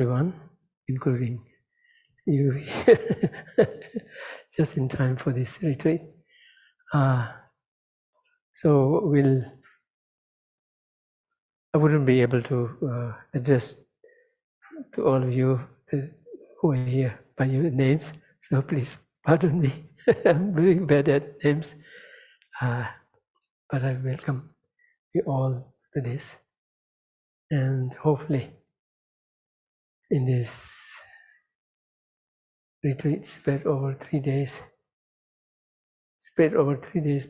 everyone, including you, just in time for this retreat. So I wouldn't be able to address to all of you who are here by your names, so please pardon me. I'm very bad at names, but I welcome you all to this, and hopefully in this retreat spread over 3 days,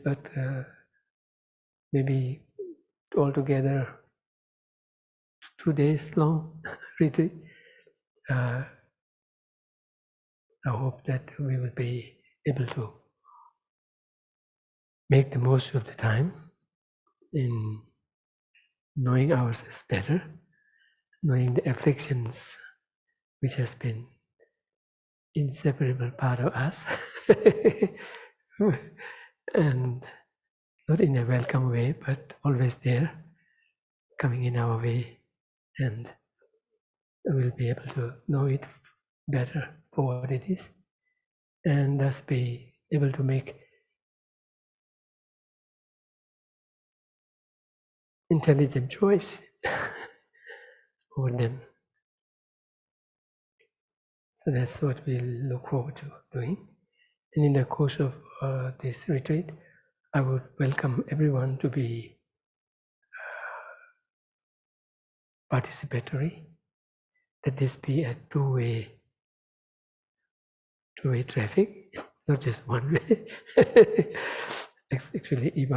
but maybe altogether 2 days long retreat. I hope that we will be able to make the most of the time in knowing ourselves better, knowing the afflictions which has been inseparable part of us, and not in a welcome way, but always there, coming in our way, and we'll be able to know it better for what it is, and thus be able to make intelligent choice over them. So that's what we look forward to doing. And in the course of this retreat, I would welcome everyone to be participatory, that this be a two-way traffic, not just one way. Actually, if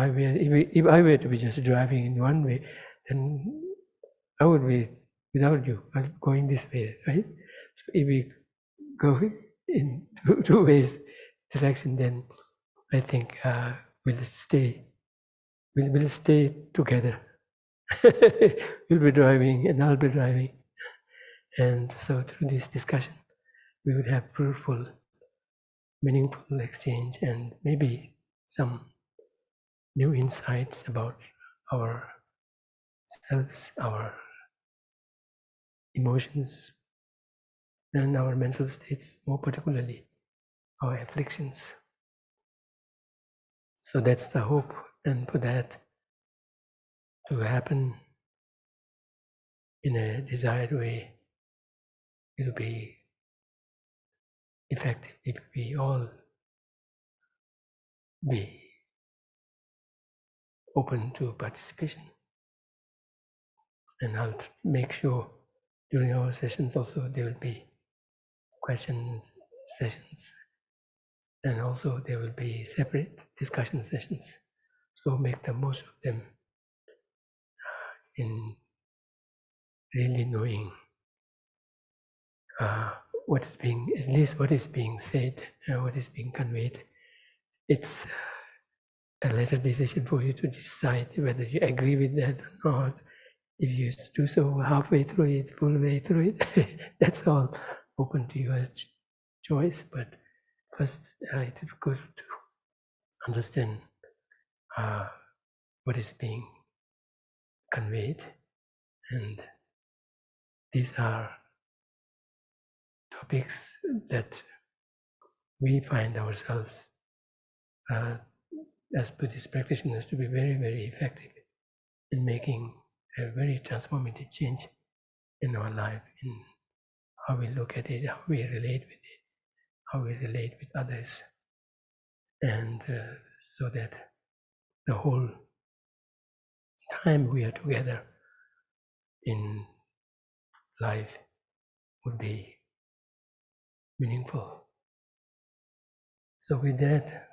I were to be just driving in one way, then I would be without you. I'm going this way, right? So if we go in two ways direction, then I think we'll stay together. You'll be driving and I'll be driving, and so through this discussion, we would have fruitful, meaningful exchange, and maybe some new insights about ourselves, our emotions, and our mental states, more particularly our afflictions. So that's the hope, and for that to happen in a desired way, it will be effective if we all be open to participation. And I'll make sure during our sessions also there will be questions sessions, and also there will be separate discussion sessions. So make the most of them in really knowing what is being, at least what is being said, what is being conveyed. It's a later decision for you to decide whether you agree with that or not. If you do so halfway through it, full way through it, that's all open to your choice. But first, it is good to understand what is being conveyed, and these are topics that we find ourselves as Buddhist practitioners to be very, very effective in making a very transformative change in our life, in how we look at it, how we relate with it, how we relate with others, and so that the whole time we are together in life would be meaningful. So with that,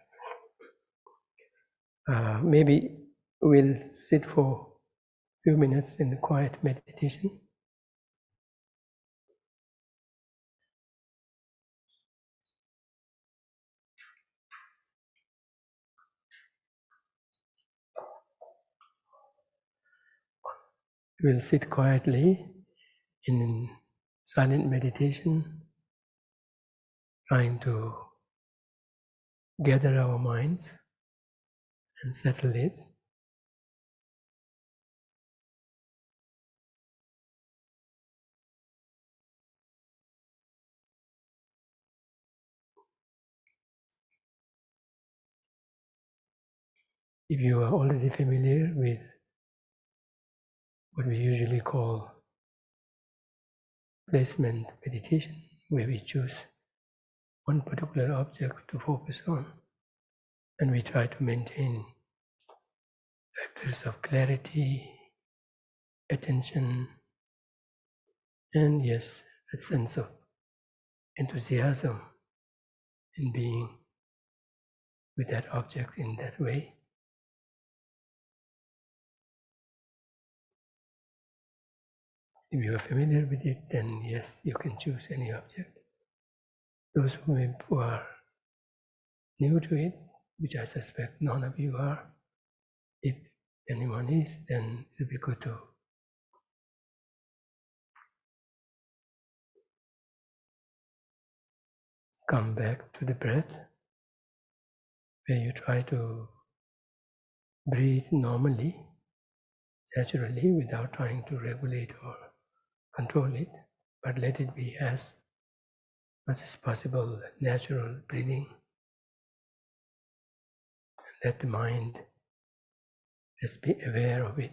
maybe we'll sit for a few minutes in the quiet meditation. We'll sit quietly in silent meditation, trying to gather our minds and settle it. If you are already familiar with what we usually call placement meditation, where we choose one particular object to focus on, and we try to maintain factors of clarity, attention, and yes, a sense of enthusiasm in being with that object in that way. If you are familiar with it, then yes, you can choose any object. Those who are new to it, which I suspect none of you are, if anyone is, then it would be good to come back to the breath, where you try to breathe normally, naturally, without trying to regulate or control it, but let it be as much as possible natural breathing. Let the mind just be aware of it.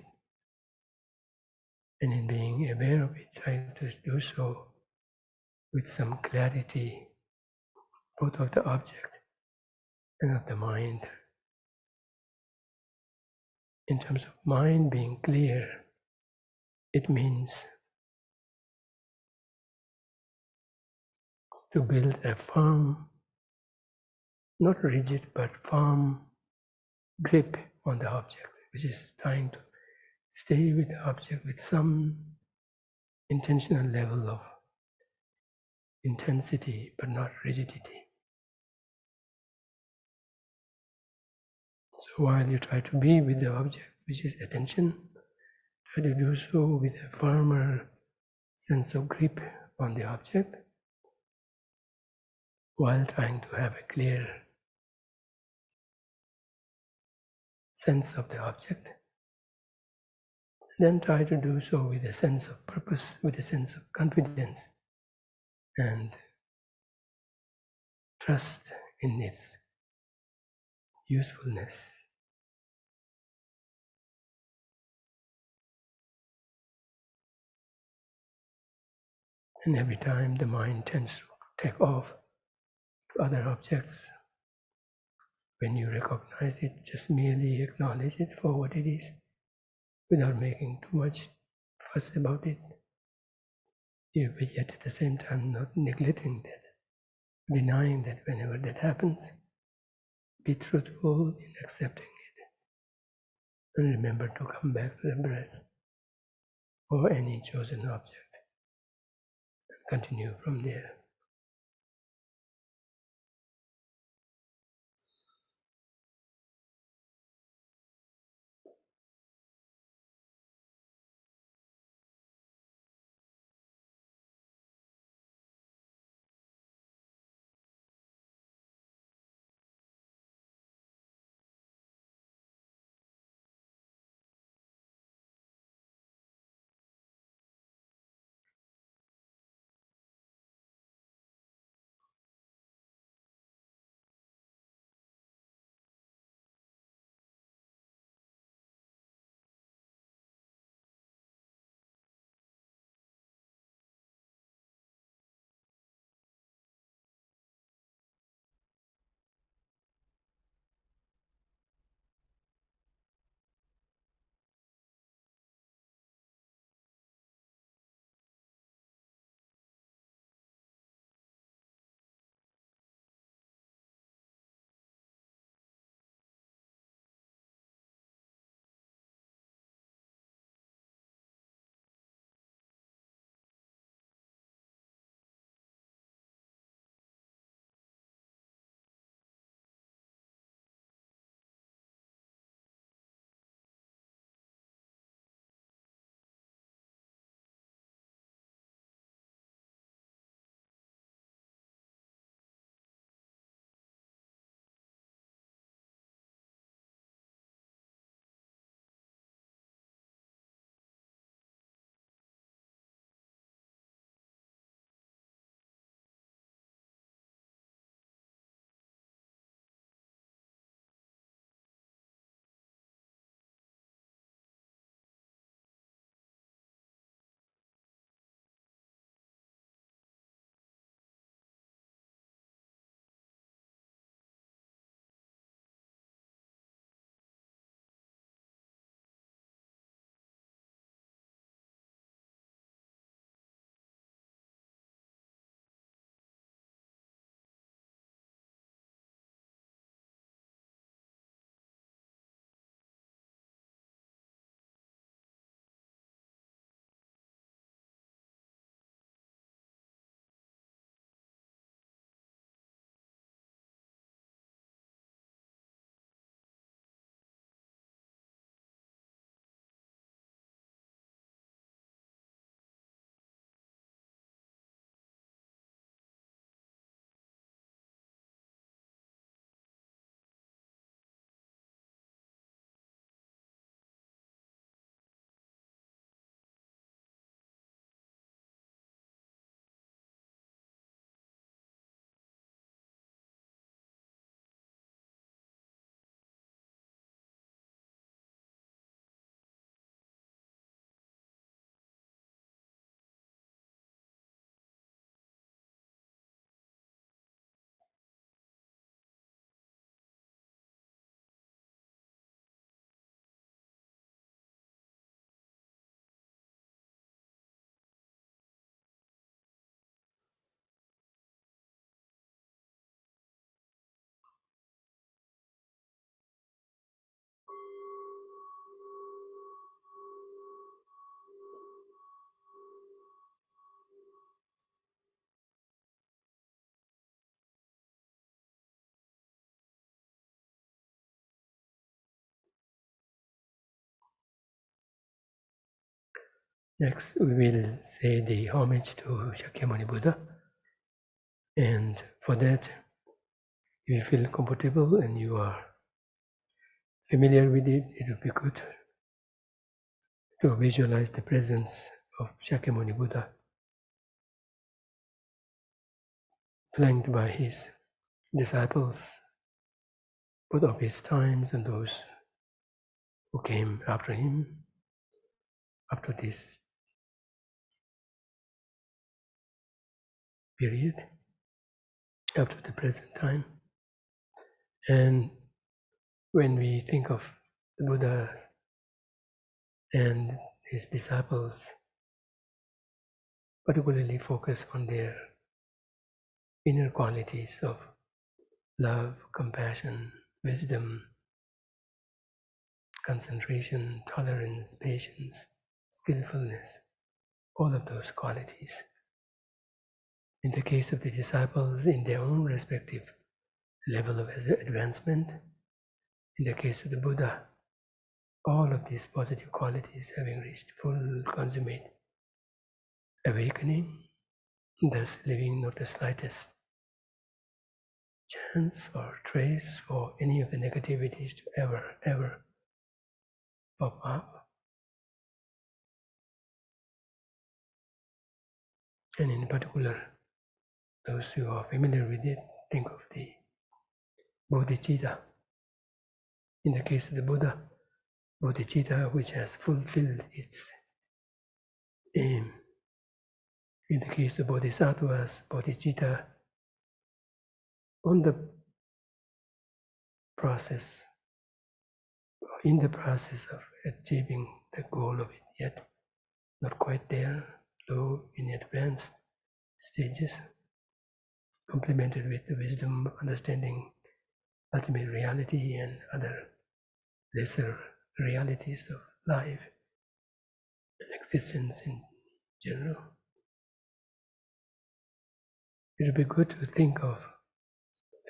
And in being aware of it, try to do so with some clarity, both of the object and of the mind. In terms of mind being clear, it means to build a firm, not rigid, but firm grip on the object, which is trying to stay with the object with some intentional level of intensity, but not rigidity. So while you try to be with the object, which is attention, try to do so with a firmer sense of grip on the object, while trying to have a clear sense of the object. Then try to do so with a sense of purpose, with a sense of confidence and trust in its usefulness. And every time the mind tends to take off to other objects, when you recognize it, just merely acknowledge it for what it is, without making too much fuss about it. But yet at the same time not neglecting that, denying that whenever that happens. Be truthful in accepting it. And remember to come back to the breath or any chosen object and continue from there. Next, we will say the homage to Shakyamuni Buddha, and for that, if you feel comfortable and you are familiar with it, it would be good to visualize the presence of Shakyamuni Buddha, flanked by his disciples, both of his times and those who came after him, up to this period, up to the present time. And when we think of the Buddha and his disciples, particularly focus on their inner qualities of love, compassion, wisdom, concentration, tolerance, patience, skillfulness, all of those qualities. In the case of the disciples, in their own respective level of advancement, in the case of the Buddha, all of these positive qualities having reached full consummate awakening, thus leaving not the slightest chance or trace for any of the negativities to ever pop up. And in particular, those who are familiar with it, think of the bodhicitta. In the case of the Buddha, bodhicitta which has fulfilled its aim. In the case of bodhisattvas, bodhicitta on the process, in the process of achieving the goal of it, yet not quite there, low in advanced stages, complemented with the wisdom, understanding ultimate reality and other lesser realities of life and existence in general. It would be good to think of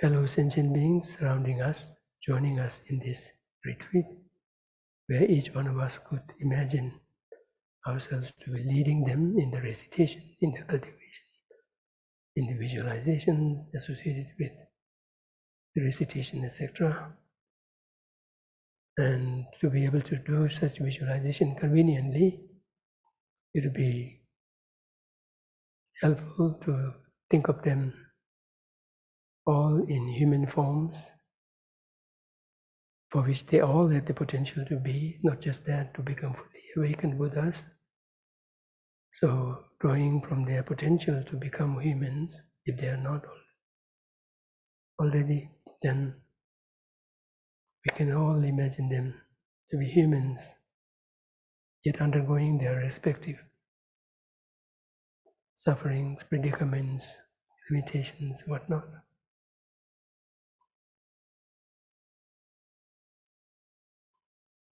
fellow sentient beings surrounding us, joining us in this retreat, where each one of us could imagine ourselves to be leading them in the recitation, in the cultivation, in the visualizations associated with the recitation, etc. And to be able to do such visualization conveniently, it would be helpful to think of them all in human forms, for which they all have the potential to be, not just that, to become fully awakened Buddhas. So drawing from their potential to become humans, if they are not already, then we can all imagine them to be humans, yet undergoing their respective sufferings, predicaments, limitations, whatnot.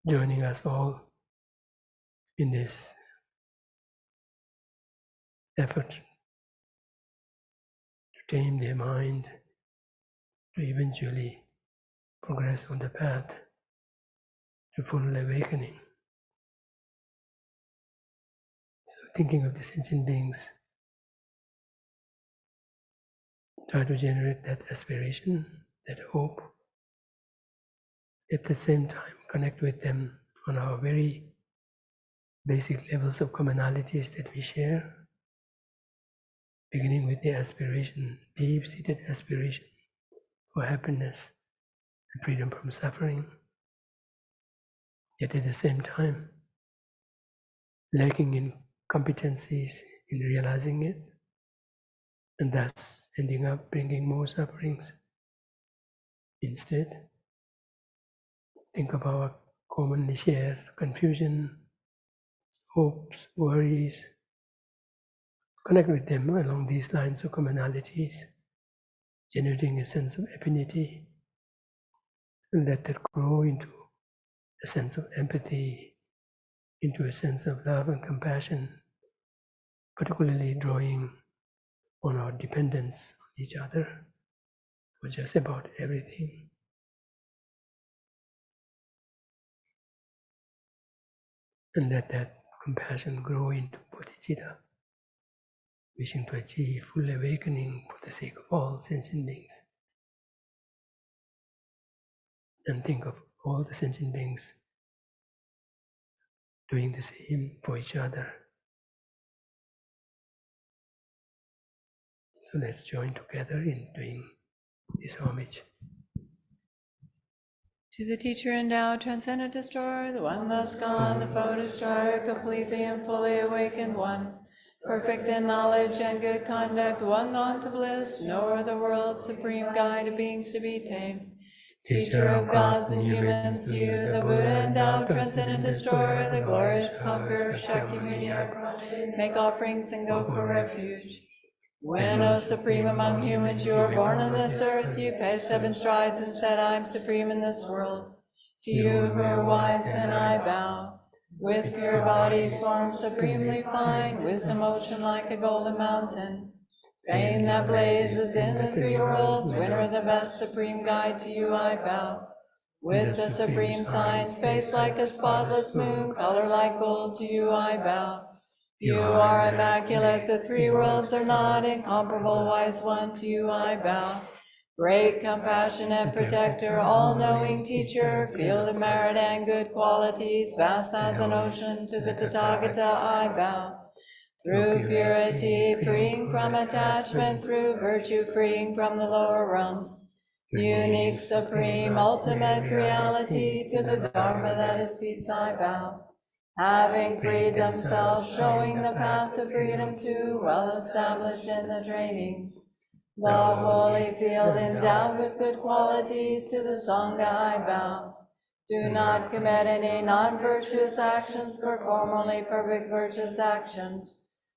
Joining us all in this effort to tame their mind, to eventually progress on the path to full awakening. So thinking of the sentient beings, try to generate that aspiration, that hope. At the same time, connect with them on our very basic levels of commonalities that we share, beginning with the aspiration, deep-seated aspiration for happiness and freedom from suffering, yet at the same time, lacking in competencies in realizing it, and thus ending up bringing more sufferings. Instead, think of our commonly shared confusion, hopes, worries. Connect with them along these lines of commonalities, generating a sense of affinity, and let that grow into a sense of empathy, into a sense of love and compassion, particularly drawing on our dependence on each other for just about everything. And let that compassion grow into bodhicitta, wishing to achieve full awakening for the sake of all sentient beings. And think of all the sentient beings doing the same for each other. So let's join together in doing this homage. To the teacher endowed, transcendent destroyer, the one thus gone, the foe destroyer, completely and fully awakened one, perfect in knowledge and good conduct, one gone to bliss, knower of the world, supreme guide of beings to be tamed. Teacher of gods and humans, to you, the Buddha endowed, transcendent destroyer, the glorious conqueror, Shakyamuni, make offerings and go for refuge. When, O supreme among humans, you are born on this earth, you pay 7 strides and said, I am supreme in this world. To you who are wise, then I bow. With pure bodies formed supremely fine, wisdom ocean like a golden mountain. Fame that blazes in the 3 worlds, winner of the best supreme guide, to you I bow. With the supreme science, face like a spotless moon, color like gold, to you I bow. You are immaculate, the 3 worlds are not, incomparable wise one, to you I bow. Great compassionate protector, all-knowing teacher, field of merit and good qualities, vast as an ocean, to the Tathagata I bow. Through purity, freeing from attachment, through virtue, freeing from the lower realms. Unique, supreme, ultimate reality, to the Dharma that is peace I bow. Having freed themselves, showing the path to freedom too, well established in the trainings. The holy field endowed with good qualities, to the Sangha I bow. Do not commit any non-virtuous actions, perform only perfect virtuous actions.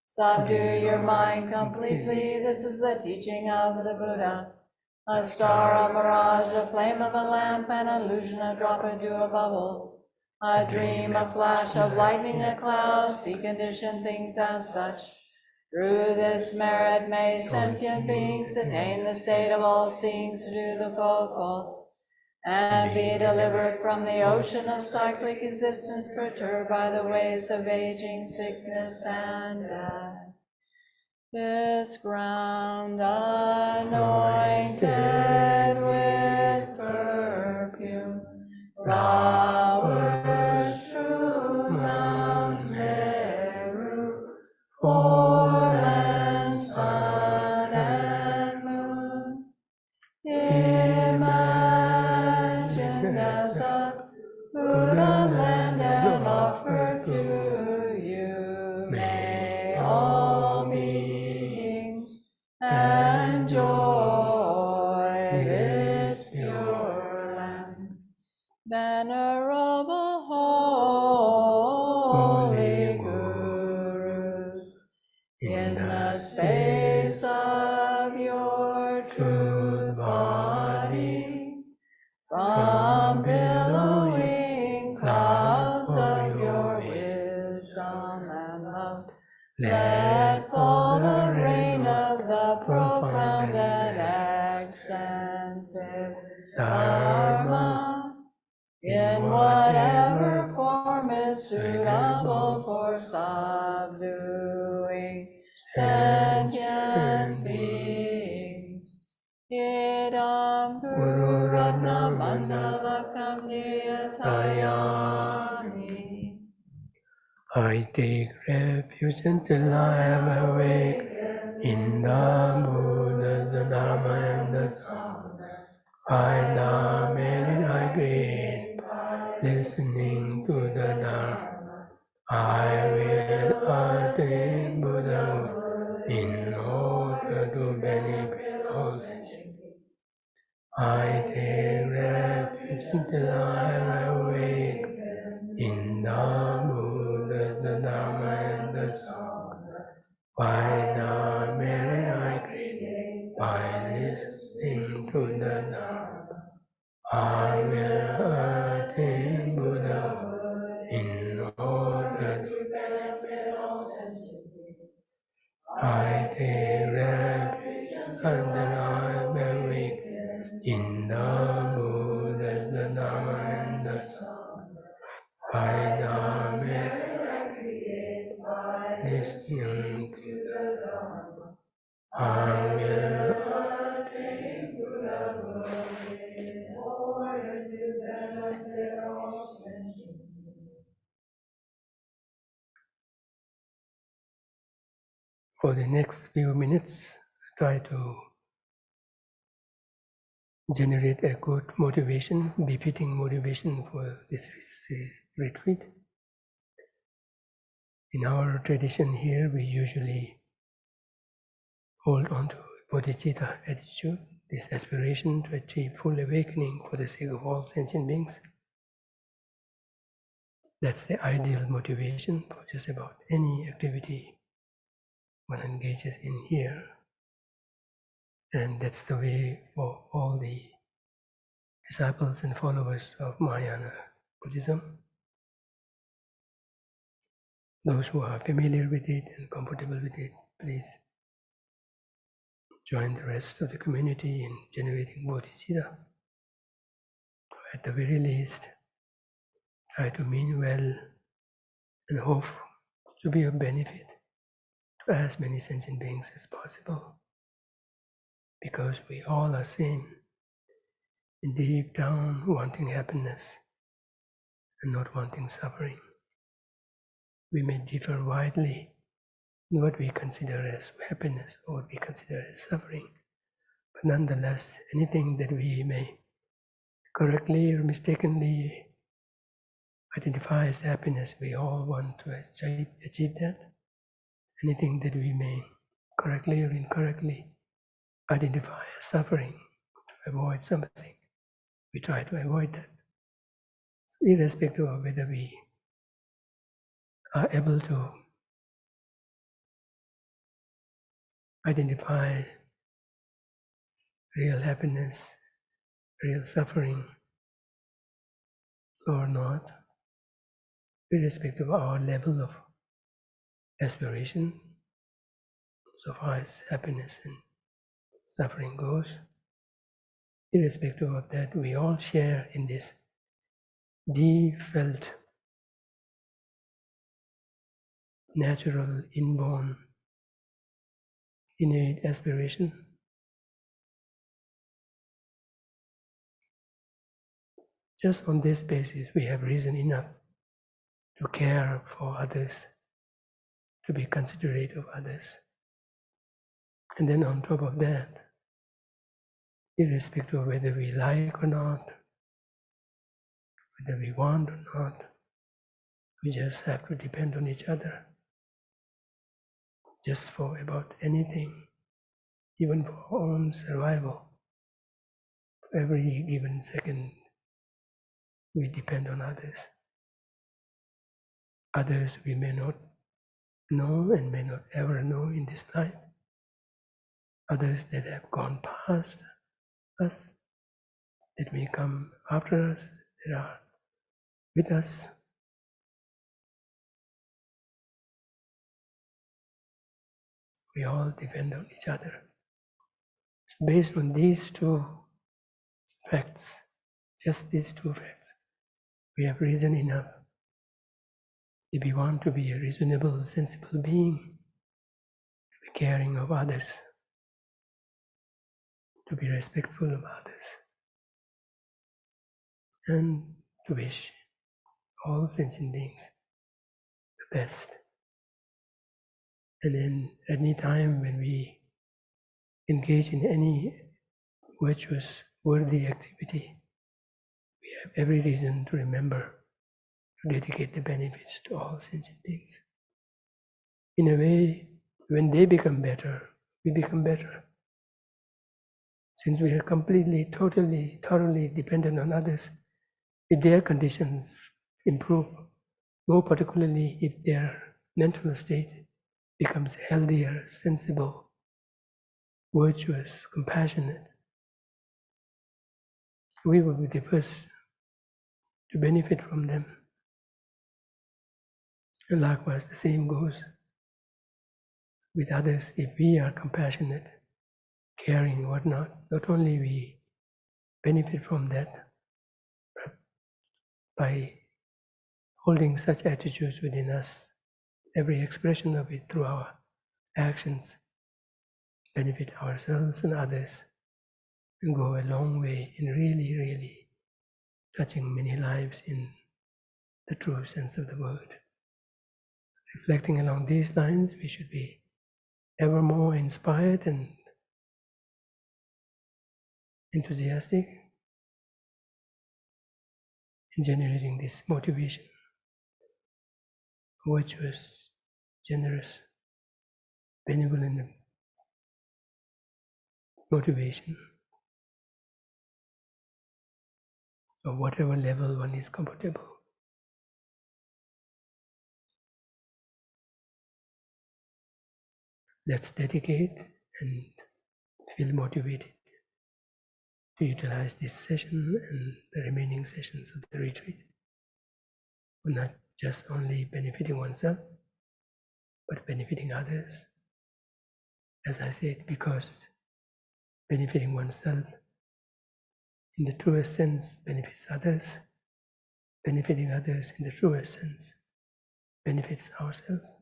Subdue your mind completely, this is the teaching of the Buddha. A star, a mirage, a flame of a lamp, an illusion, a drop, a dew, a bubble. A dream, a flash of lightning, a cloud, see conditioned things as such. Through this merit may sentient beings attain the state of all seeing to do the four faults, and be delivered from the ocean of cyclic existence perturbed by the waves of aging, sickness, and death. This ground anointed with perfume, flowers strewn Mount Meru, foreland sun and moon, imagined as a Buddha land and offered to you. May all beings enjoy this pure land. Venerable holy gurus, in the space of your truth body, from billowing clouds of your wisdom and love, let fall the rain of the profound and extensive Dharma, in whatever form is suitable for subduing sentient beings. Idam Guru Ratna Mandalakam Niyatayami. I take refuge until I am awake in the Buddha, the Dharma, and the Sangha. By the merit I gain, listening to the Dharma, I will attain Buddhahood in order to benefit all sentient beings. I take refuge until I am awake in the Buddha, the Dharma, and the Sangha. By the merit I gain, by listening to the Dharma, I will attain Buddhahood in order to benefit all sentient beings. I take refuge until I am awake in the Buddha, the Dharma, and the Sangha. By the merit For the next few minutes, try to generate a good motivation, befitting motivation for this retreat. In our tradition here, we usually hold on to bodhicitta attitude, this aspiration to achieve full awakening for the sake of all sentient beings. That's the ideal motivation for just about any activity one engages in here. And that's the way for all the disciples and followers of Mahayana Buddhism. Those who are familiar with it and comfortable with it, please join the rest of the community in generating bodhicitta. At the very least, try to mean well and hope to be of benefit to as many sentient beings as possible, because we all are same and deep down wanting happiness and not wanting suffering. We may differ widely in what we consider as happiness or what we consider as suffering, but nonetheless, anything that we may correctly or mistakenly identify as happiness, we all want to achieve that. Anything that we may correctly or incorrectly identify as suffering, to avoid something, we try to avoid that. Irrespective of whether we are able to identify real happiness, real suffering, or not, irrespective of our level of aspiration, so far as happiness and suffering goes, irrespective of that, we all share in this deep felt, natural, inborn, innate aspiration. Just on this basis, we have reason enough to care for others, to be considerate of others. And then on top of that, irrespective of whether we like or not, whether we want or not, we just have to depend on each other. Just for about anything, even for our own survival. For every given second, we depend on others. Others we may not know and may not ever know in this life. Others that have gone past us, that may come after us, that are with us. We all depend on each other. Based on these two facts, just these two facts, we have reason enough. If we want to be a reasonable, sensible being, to be caring of others, to be respectful of others, and to wish all sentient beings the best. And then any time when we engage in any virtuous, worthy activity, we have every reason to remember to dedicate the benefits to all sentient beings. In a way, when they become better, we become better. Since we are completely, totally, thoroughly dependent on others, if their conditions improve, more particularly if their mental state becomes healthier, sensible, virtuous, compassionate, we will be the first to benefit from them. And likewise, the same goes with others. If we are compassionate, caring, whatnot, not only we benefit from that, but by holding such attitudes within us, every expression of it through our actions, benefit ourselves and others, and go a long way in really, really touching many lives in the true sense of the word. Reflecting along these lines, we should be ever more inspired and enthusiastic in generating this motivation, virtuous, generous, benevolent motivation of whatever level one is comfortable. Let's dedicate and feel motivated to utilize this session and the remaining sessions of the retreat for not just only benefiting oneself, but benefiting others. As I said, because benefiting oneself in the truest sense benefits others, benefiting others in the truest sense benefits ourselves.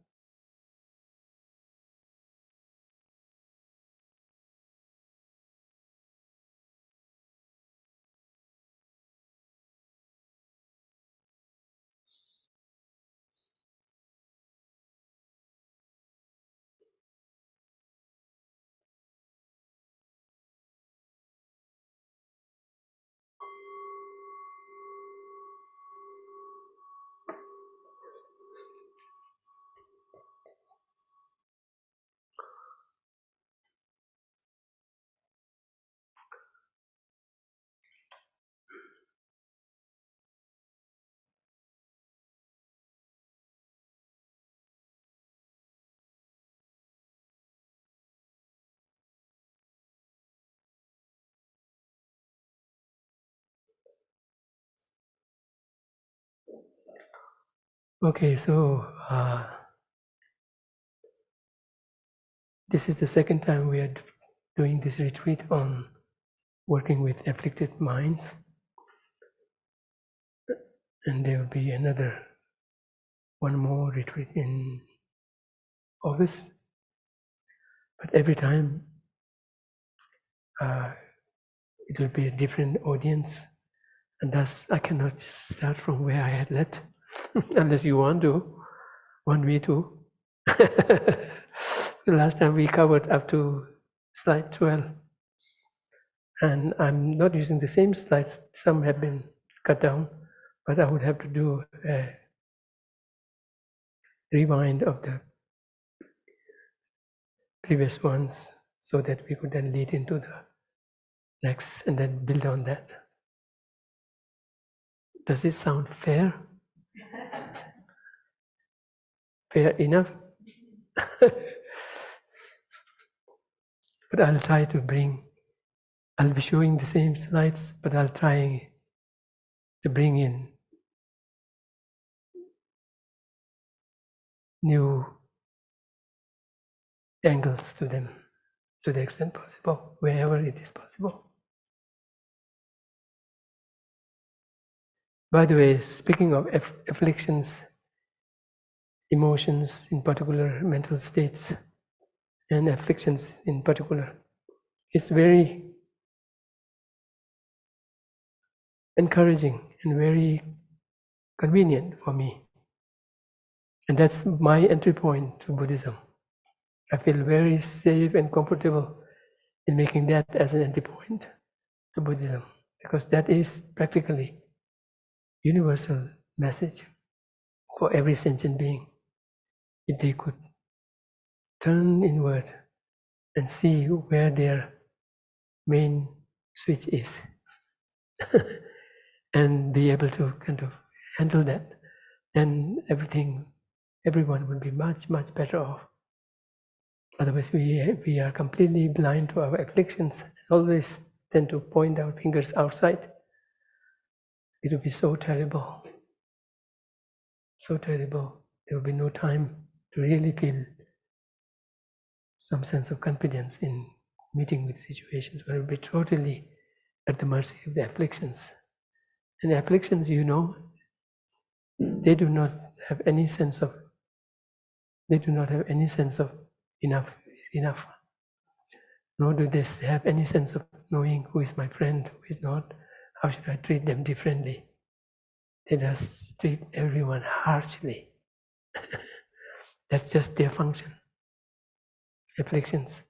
Okay, so this is the second time we are doing this retreat on working with afflicted minds, and there will be another one more retreat in August. But every time it will be a different audience, and thus I cannot start from where I had left, unless you want me to. The last time we covered up to slide 12, and I'm not using the same slides. Some have been cut down, but I would have to do a rewind of the previous ones so that we could then lead into the next and then build on that. Does it sound fair? Fair enough? But I'll try to I'll be showing the same slides, but I'll try to bring in new angles to them to the extent possible, wherever it is possible. By the way, speaking of afflictions, emotions in particular, mental states, and afflictions in particular, it's very encouraging and very convenient for me. And that's my entry point to Buddhism. I feel very safe and comfortable in making that as an entry point to Buddhism, because that is practically universal message for every sentient being. If they could turn inward and see where their main switch is and be able to kind of handle that, then everyone will be much, much better off. Otherwise, we are completely blind to our afflictions, always tend to point our fingers outside. It will be so terrible. So terrible. There will be no time to really feel some sense of confidence in meeting with situations where we'll be totally at the mercy of the afflictions. And the afflictions, they do not have any sense of enough is enough. nor do they have any sense of knowing who is my friend, who is not, how should I treat them differently. They just treat everyone harshly. That's just their function, afflictions.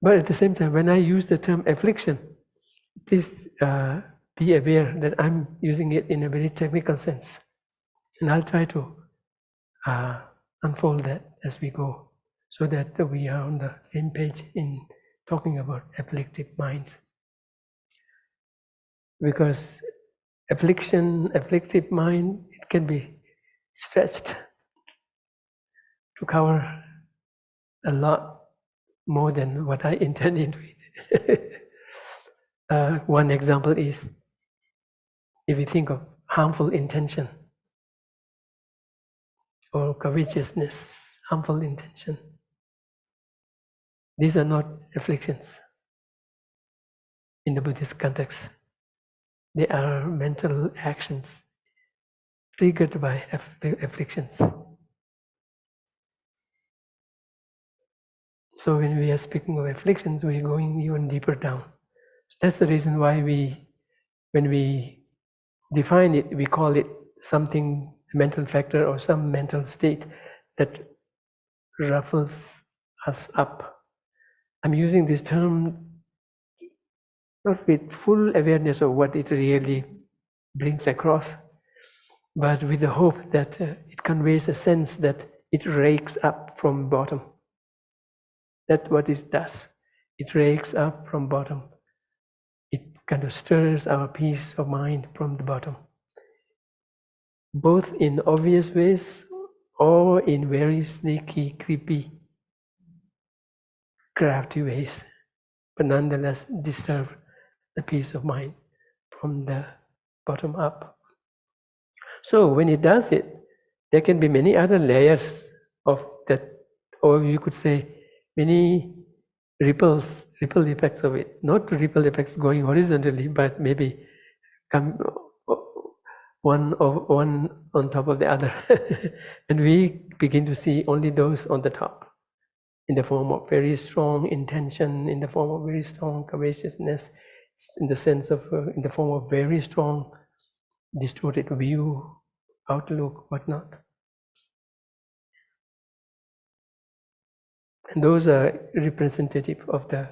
But at the same time, when I use the term affliction, please be aware that I'm using it in a very technical sense. And I'll try to unfold that as we go, so that we are on the same page in talking about afflictive minds. Because afflictive mind, it can be stretched to cover a lot more than what I intended with. One example is, if you think of harmful intention or covetousness, harmful intention, these are not afflictions in the Buddhist context. They are mental actions triggered by afflictions. So when we are speaking of afflictions, we are going even deeper down. That's the reason why when we define it, we call it something, mental factor or some mental state that ruffles us up. I'm using this term not with full awareness of what it really brings across, but with the hope that it conveys a sense that it rakes up from bottom. That's what it does. It rakes up from bottom. It kind of stirs our peace of mind from the bottom, both in obvious ways or in very sneaky, creepy, crafty ways, but nonetheless disturb the peace of mind from the bottom up. So when it does it, there can be many other layers of that, or you could say many ripple effects of it. Not ripple effects going horizontally, but maybe come one on top of the other. And we begin to see only those on the top, in the form of very strong intention, in the form of very strong covetousness, in the sense of, in the form of very strong distorted view, outlook, whatnot. And those are representative of the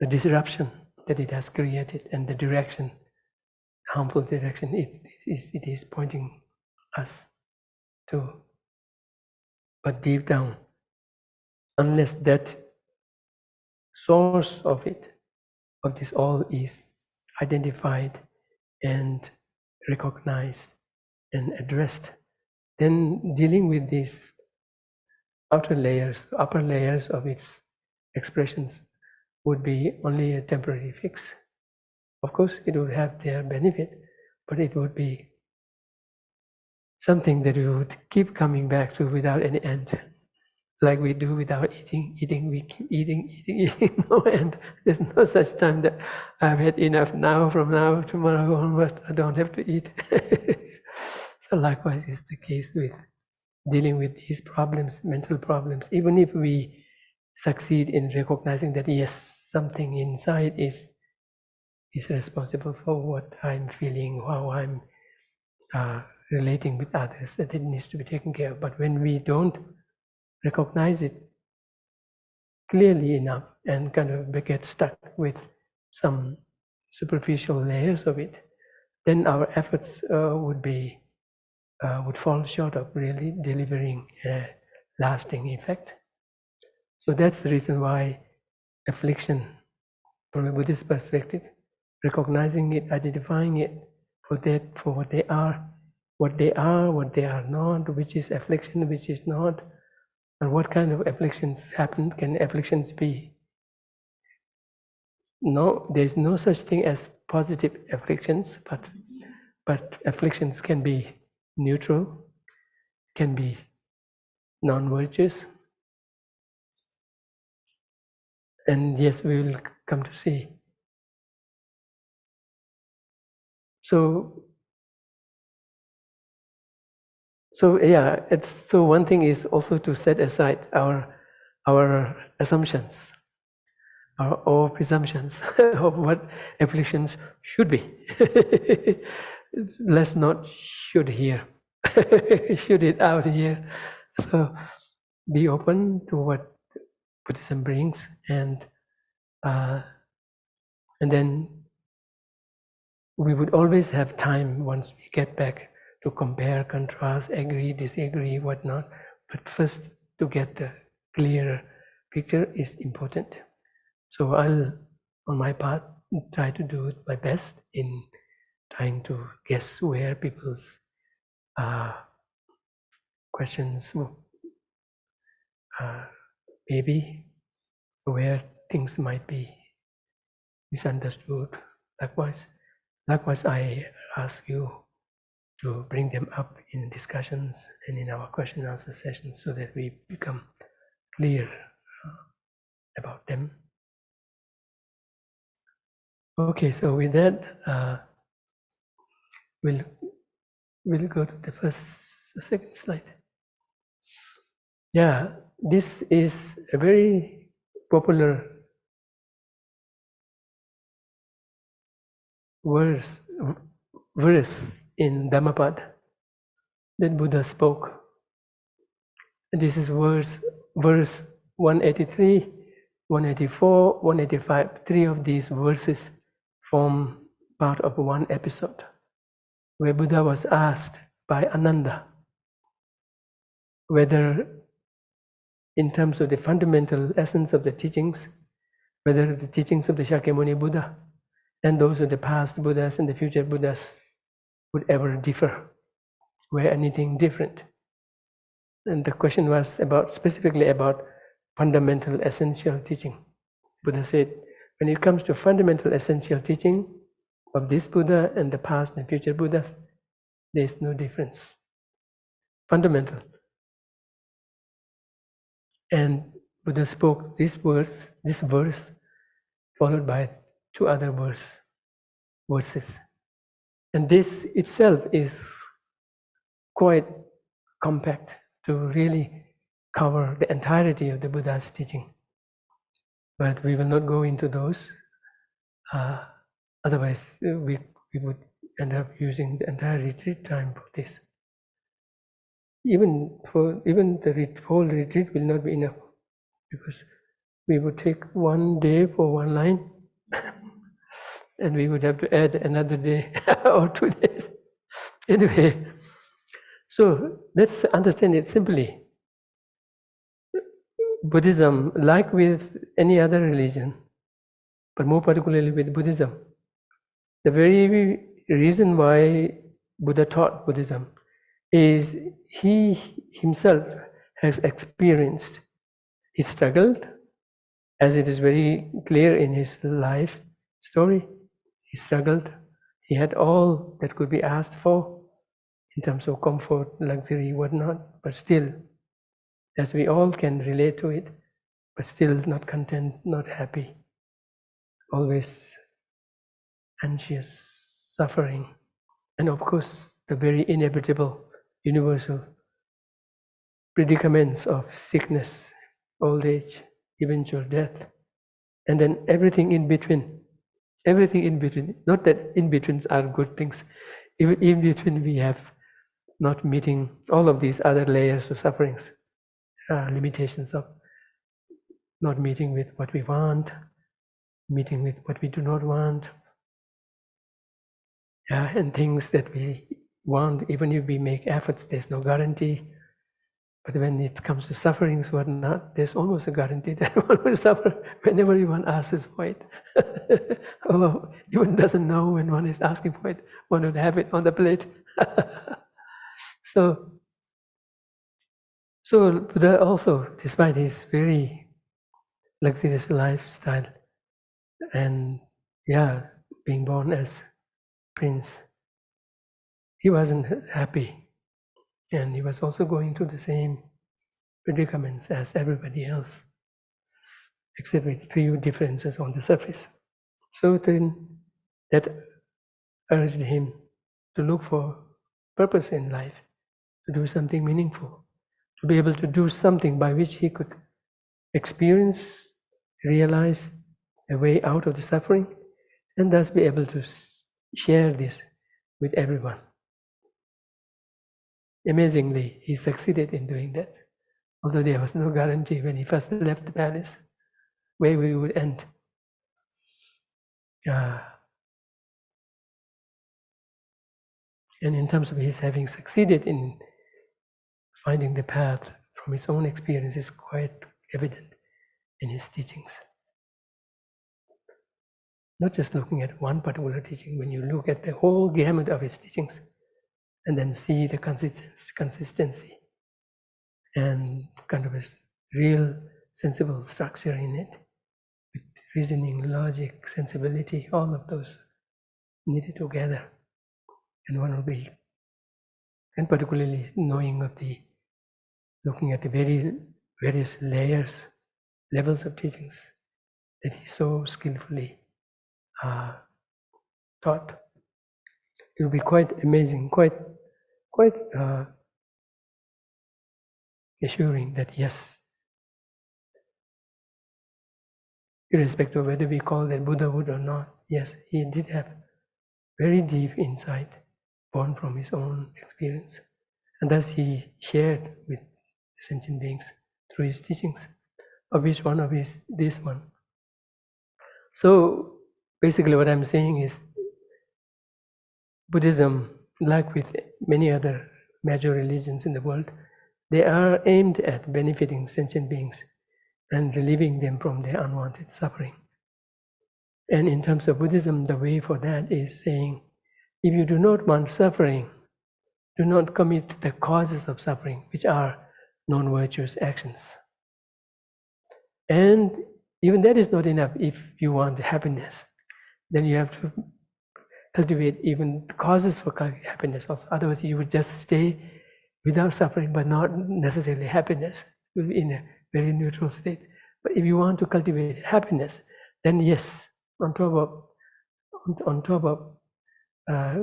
disruption that it has created and the direction, harmful direction it is pointing us to. But deep down, unless that source of it, of this all, is identified and recognized and addressed, then dealing with these upper layers of its expressions would be only a temporary fix. Of course, it would have their benefit, but it would be something that we would keep coming back to without any end. Like we do with our eating, we keep eating, no end. There's no such time that I've had enough now, from now, tomorrow onward, I don't have to eat. So likewise is the case with dealing with these problems, mental problems. Even if we succeed in recognizing that yes, something inside is responsible for what I'm feeling, how I'm relating with others, that it needs to be taken care of. But when we don't recognize it clearly enough and kind of get stuck with some superficial layers of it, then our efforts would fall short of really delivering a lasting effect. So that's the reason why affliction, from a Buddhist perspective, recognizing it, identifying it for what they are, what they are not, which is affliction, which is not, and what kind of afflictions happen. Can afflictions be? No, there is no such thing as positive afflictions, but afflictions can be neutral, can be non-virtuous, and yes, we will come to see. So So yeah, so one thing is also to set aside our assumptions, our presumptions of what afflictions should be. Let's not should here, should it out here. So be open to what Buddhism brings, and then we would always have time once we get back to compare, contrast, agree, disagree, whatnot. But first, to get the clearer picture is important. So I'll, on my part, try to do my best in trying to guess where people's questions maybe, where things might be misunderstood. Likewise, I ask you to bring them up in discussions and in our question and answer sessions so that we become clear about them. Okay, so with that, we'll go to the second slide. Yeah, this is a very popular verse in Dhammapada that Buddha spoke. And this is verse 183, 184, 185. Three of these verses form part of one episode where Buddha was asked by Ananda whether, in terms of the fundamental essence of the teachings, whether the teachings of the Shakyamuni Buddha and those of the past Buddhas and the future Buddhas would ever differ, were anything different. And the question was specifically about fundamental essential teaching. Buddha said, when it comes to fundamental essential teaching of this Buddha and the past and future Buddhas, there is no difference. Fundamental. And Buddha spoke this verse, followed by two other verses. And this itself is quite compact to really cover the entirety of the Buddha's teaching. But we will not go into those. Otherwise, we would end up using the entire retreat time for this. Even the whole retreat will not be enough, because we would take one day for one line, and we would have to add another day or 2 days. Anyway, so let's understand it simply. Buddhism, like with any other religion, but more particularly with Buddhism, the very reason why Buddha taught Buddhism is he himself has experienced, he struggled, as it is very clear in his life story. He struggled, he had all that could be asked for in terms of comfort, luxury, whatnot, but still, as we all can relate to it, but still not content, not happy, always anxious, suffering, and of course the very inevitable, universal predicaments of sickness, old age, eventual death, and then everything in between. Everything in between. Not that in betweens are good things. Even in between we have not meeting all of these other layers of sufferings, limitations of not meeting with what we want, meeting with what we do not want, and things that we want, even if we make efforts, there's no guarantee. But when it comes to sufferings, whatnot, there's almost a guarantee that one will suffer whenever one asks for it. Although one doesn't know when one is asking for it, one would have it on the plate. So Buddha also, despite his very luxurious lifestyle and being born as prince, he wasn't happy. And he was also going through the same predicaments as everybody else, except with few differences on the surface. So then that urged him to look for purpose in life, to do something meaningful, to be able to do something by which he could experience, realize a way out of the suffering, and thus be able to share this with everyone. Amazingly, he succeeded in doing that, although there was no guarantee when he first left the palace where we would end. And in terms of his having succeeded in finding the path from his own experience is quite evident in his teachings. Not just looking at one particular teaching, when you look at the whole gamut of his teachings and then see the consistency and kind of a real sensible structure in it, with reasoning, logic, sensibility, all of those knitted together. And one will be, and particularly looking at the various levels of teachings that he so skillfully taught. It will be quite amazing, quite assuring that yes, irrespective of whether we call that Buddhahood or not, yes, he did have very deep insight born from his own experience, and thus he shared with sentient beings through his teachings, of which one of his this one. So basically what I'm saying is Buddhism, like with many other major religions in the world, they are aimed at benefiting sentient beings and relieving them from their unwanted suffering. And in terms of Buddhism, the way for that is saying, if you do not want suffering, do not commit the causes of suffering, which are non-virtuous actions. And even that is not enough. If you want happiness, then you have to cultivate even the causes for happiness also. Otherwise, you would just stay without suffering, but not necessarily happiness, in a very neutral state. But if you want to cultivate happiness, then yes, on top of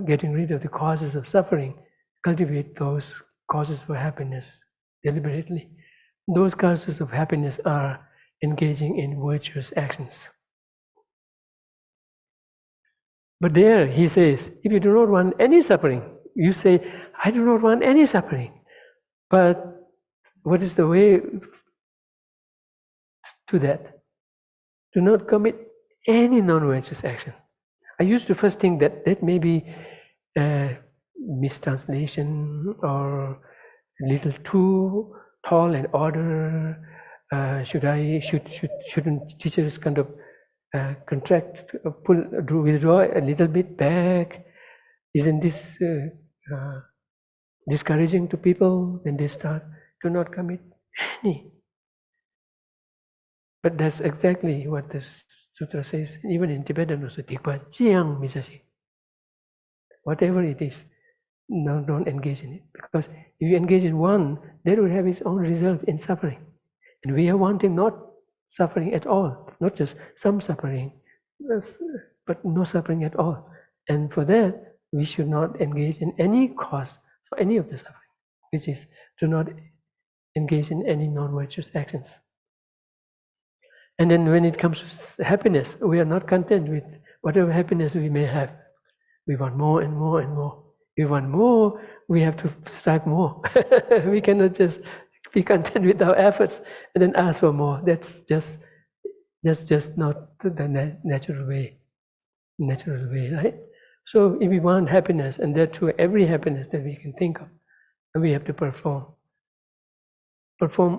getting rid of the causes of suffering, cultivate those causes for happiness deliberately. Those causes of happiness are engaging in virtuous actions. But there he says, if you do not want any suffering, you say, I do not want any suffering. But what is the way to that? Do not commit any non-virtuous action. I used to first think that may be a mistranslation or a little too tall an order. Shouldn't teachers kind of withdraw a little bit back? Isn't this discouraging to people when they start to not commit any? But that's exactly what this sutra says. Even in Tibetan also, whatever it is, no, don't engage in it. Because if you engage in one, that will have its own result in suffering. And we are wanting not suffering at all, not just some suffering, but no suffering at all. And for that, we should not engage in any cause for any of the suffering, which is to not engage in any non-virtuous actions. And then when it comes to happiness, we are not content with whatever happiness we may have. We want more and more and more. If we want more, we have to strive more. We cannot just be content with our efforts and then ask for more. That's just not the natural way, right? So if we want happiness, and that too every happiness that we can think of, and we have to perform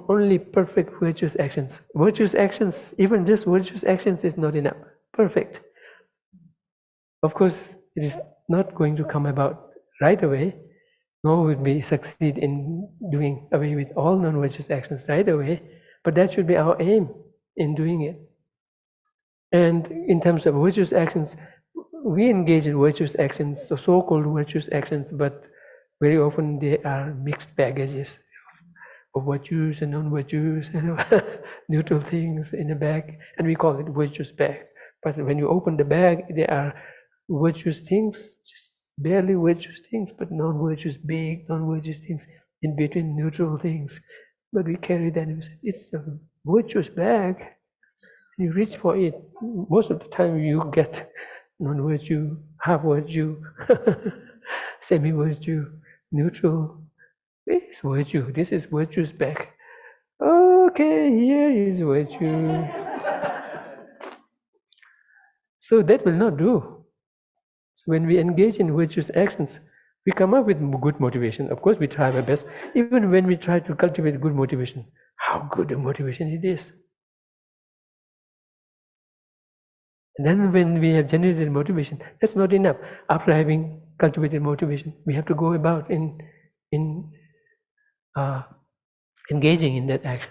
only perfect virtuous actions. Virtuous actions, even just virtuous actions is not enough. Perfect. Of course, it is not going to come about right away, nor would we succeed in doing away with all non-virtuous actions right away, but that should be our aim in doing it. And in terms of virtuous actions, we engage in virtuous actions, the so-called virtuous actions, but very often they are mixed baggages of virtues and non-virtues and neutral things in a bag, and we call it virtuous bag. But when you open the bag, there are virtuous things, just barely virtuous things, but non-virtuous, big non-virtuous things in between neutral things. But we carry that, it's a virtuous bag. You reach for it. Most of the time you get non-virtue, half-virtue, semi-virtue, neutral. It's virtue. This is virtue's bag. Okay, here is virtue. So that will not do. So when we engage in virtuous actions, we come up with good motivation. Of course, we try our best. Even when we try to cultivate good motivation, how good a motivation it is. And then when we have generated motivation, that's not enough. After having cultivated motivation, we have to go about in engaging in that action.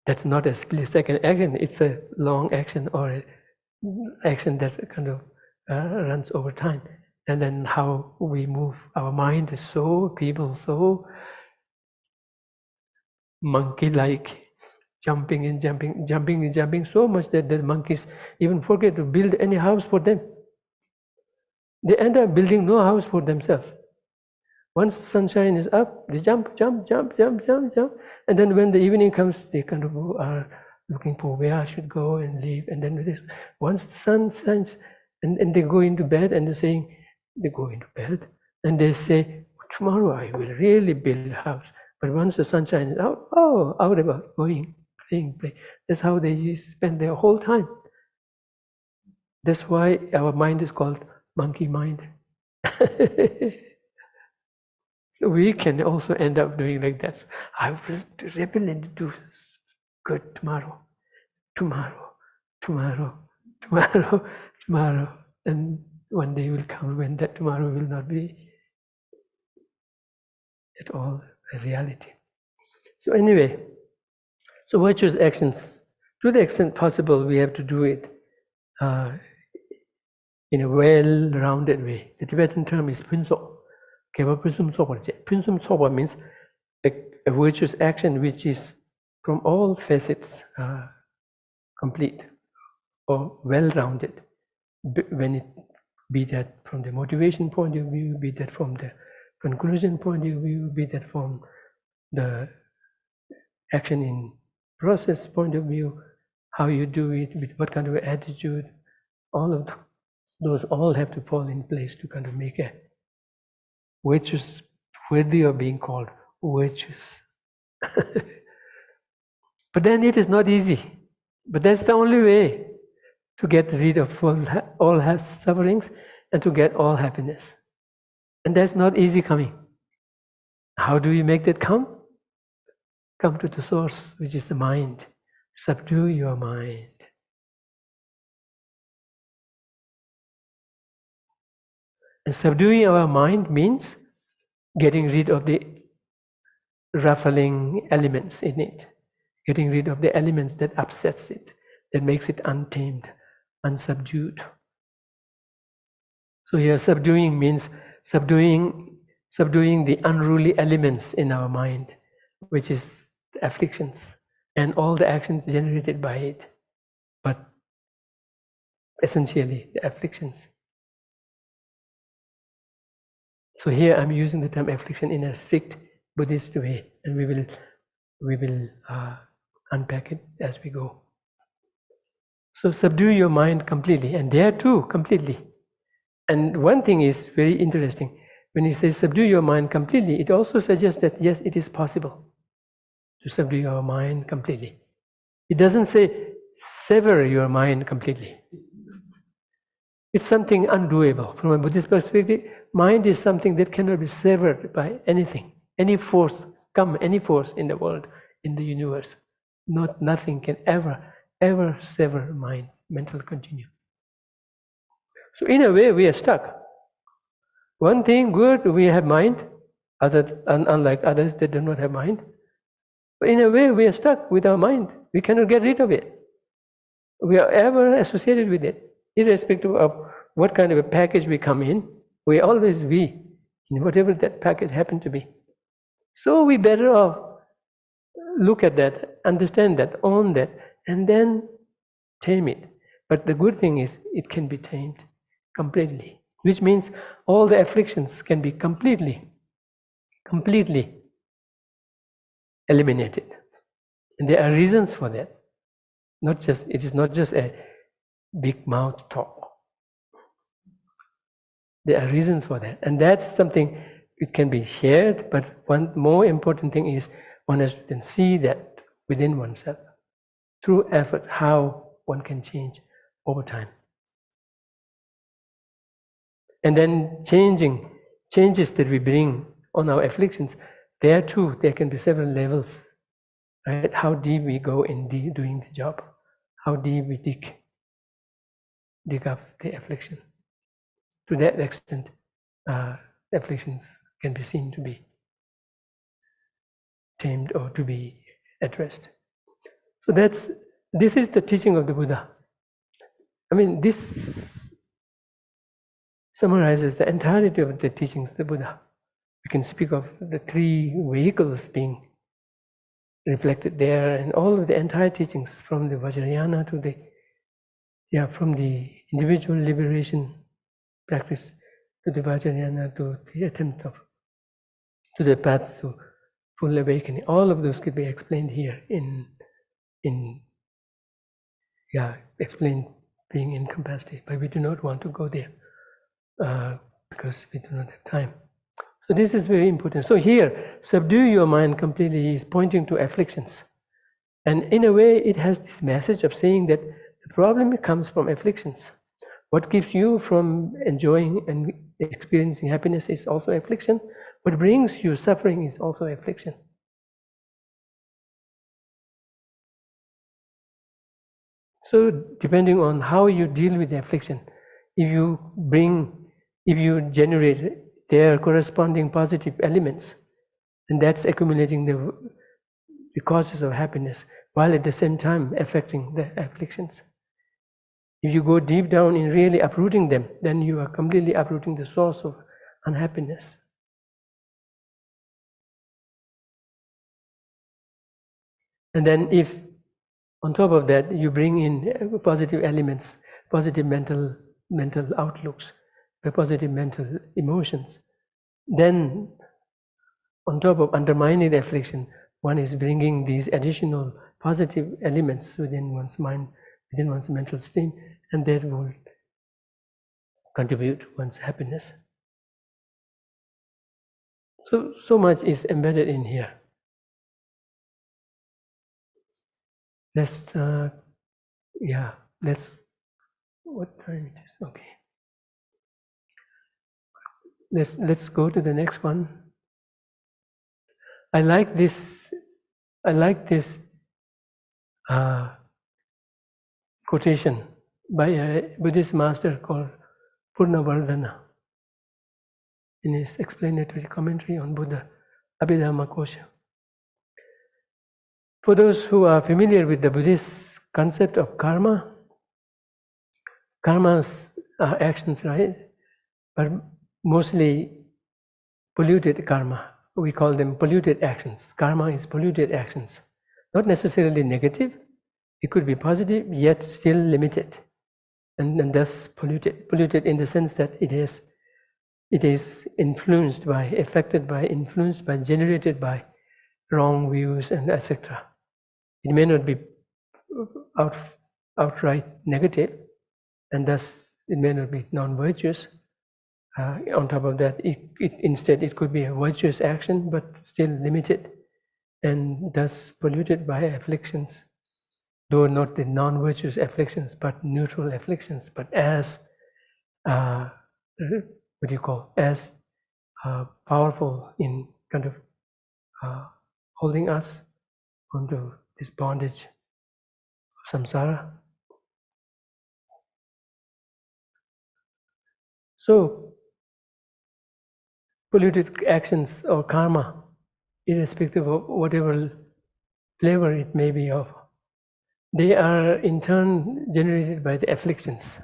That's not a split-second action, it's a long action or an action that kind of runs over time. And then how we move, our mind is so feeble, so monkey-like, jumping and jumping, jumping and jumping so much that the monkeys even forget to build any house for them. They end up building no house for themselves. Once the sunshine is up, they jump, jump, jump, jump, jump, jump. And then when the evening comes, they kind of are looking for where I should go and leave. And then once the sun shines, and they go into bed, and they're saying, they go into bed, and they say, tomorrow I will really build a house. But once the sunshine is out, oh, out about going, playing, play. That's how they spend their whole time. That's why our mind is called monkey mind. So we can also end up doing like that. I will rebel and do good tomorrow, tomorrow, tomorrow, tomorrow, tomorrow. And one day will come when that tomorrow will not be at all a reality. So anyway, so virtuous actions, to the extent possible, we have to do it in a well-rounded way. The Tibetan term is punso. Punsum means a virtuous action which is from all facets complete or well-rounded. When it be that from the motivation point of view, be that from the conclusion point of view, be that from the action in process point of view, how you do it, with what kind of attitude, all of those all have to fall in place to kind of make a virtuous, worthy of being called virtuous. But then it is not easy. But that's the only way to get rid of all sufferings and to get all happiness. And that's not easy coming. How do we make that come? Come to the source, which is the mind. Subdue your mind. And subduing our mind means getting rid of the ruffling elements in it, getting rid of the elements that upsets it, that makes it untamed, unsubdued. So here subduing means subduing the unruly elements in our mind, which is the afflictions and all the actions generated by it, but essentially the afflictions. So here I'm using the term affliction in a strict Buddhist way, and we will unpack it as we go. So subdue your mind completely, and there too completely. And one thing is very interesting. When you say subdue your mind completely, it also suggests that yes, it is possible to subdue your mind completely. It doesn't say sever your mind completely. It's something undoable. From a Buddhist perspective, mind is something that cannot be severed by anything, any force in the world, in the universe. Nothing can ever sever mind, mental continuum. So in a way, we are stuck. One thing good, we have mind, unlike others that do not have mind. But in a way, we are stuck with our mind. We cannot get rid of it. We are ever associated with it. Irrespective of what kind of a package we come in, we always be in whatever that package happened to be. So we better off look at that, understand that, own that, and then tame it. But the good thing is it can be tamed completely, which means all the afflictions can be completely completely eliminated. And there are reasons for that. It is not just a big mouth talk. There are reasons for that. And that's something it can be shared, but one more important thing is one has to see that within oneself, through effort, how one can change over time. And then changes that we bring on our afflictions, there too, there can be several levels, right? How deep we go in doing the job, how deep we dig up the affliction. To that extent, afflictions can be seen to be tamed or to be addressed. So this is the teaching of the Buddha. I mean, this summarizes the entirety of the teachings of the Buddha. We can speak of the three vehicles being reflected there, and all of the entire teachings from the Vajrayana to from the individual liberation practice to the Vajrayana to the attempt to the path to full awakening. All of those could be explained here explained being incapacity, but we do not want to go there because we do not have time. So this is very important. So here, subdue your mind completely is pointing to afflictions. And in a way, it has this message of saying that the problem comes from afflictions. What keeps you from enjoying and experiencing happiness is also affliction. What brings you suffering is also affliction. So depending on how you deal with the affliction, if you generate their corresponding positive elements, and that's accumulating the causes of happiness, while at the same time affecting the afflictions. If you go deep down in really uprooting them, then you are completely uprooting the source of unhappiness. And then if on top of that you bring in positive elements, positive mental outlooks, positive mental emotions, then on top of undermining the affliction, one is bringing these additional positive elements within one's mind, within one's mental stream, and that will contribute to one's happiness. So much is embedded in here. Let's what time it is? Okay. Let's go to the next one. I like this quotation by a Buddhist master called Purnavardhana in his explanatory commentary on Buddha, Abhidhamma Kosha. For those who are familiar with the Buddhist concept of karma, karmas are actions, right? But mostly polluted karma. We call them polluted actions. Karma is polluted actions. Not necessarily negative. It could be positive, yet still limited. And thus polluted. Polluted in the sense that it is influenced by, affected by, influenced by, generated by wrong views and etc. It may not be outright negative, and thus it may not be non-virtuous. On top of that, instead it could be a virtuous action, but still limited, and thus polluted by afflictions, though not the non-virtuous afflictions, but neutral afflictions, but as as powerful in kind of holding us onto this bondage of samsara. So, polluted actions or karma, irrespective of whatever flavor it may be of, they are in turn generated by the afflictions.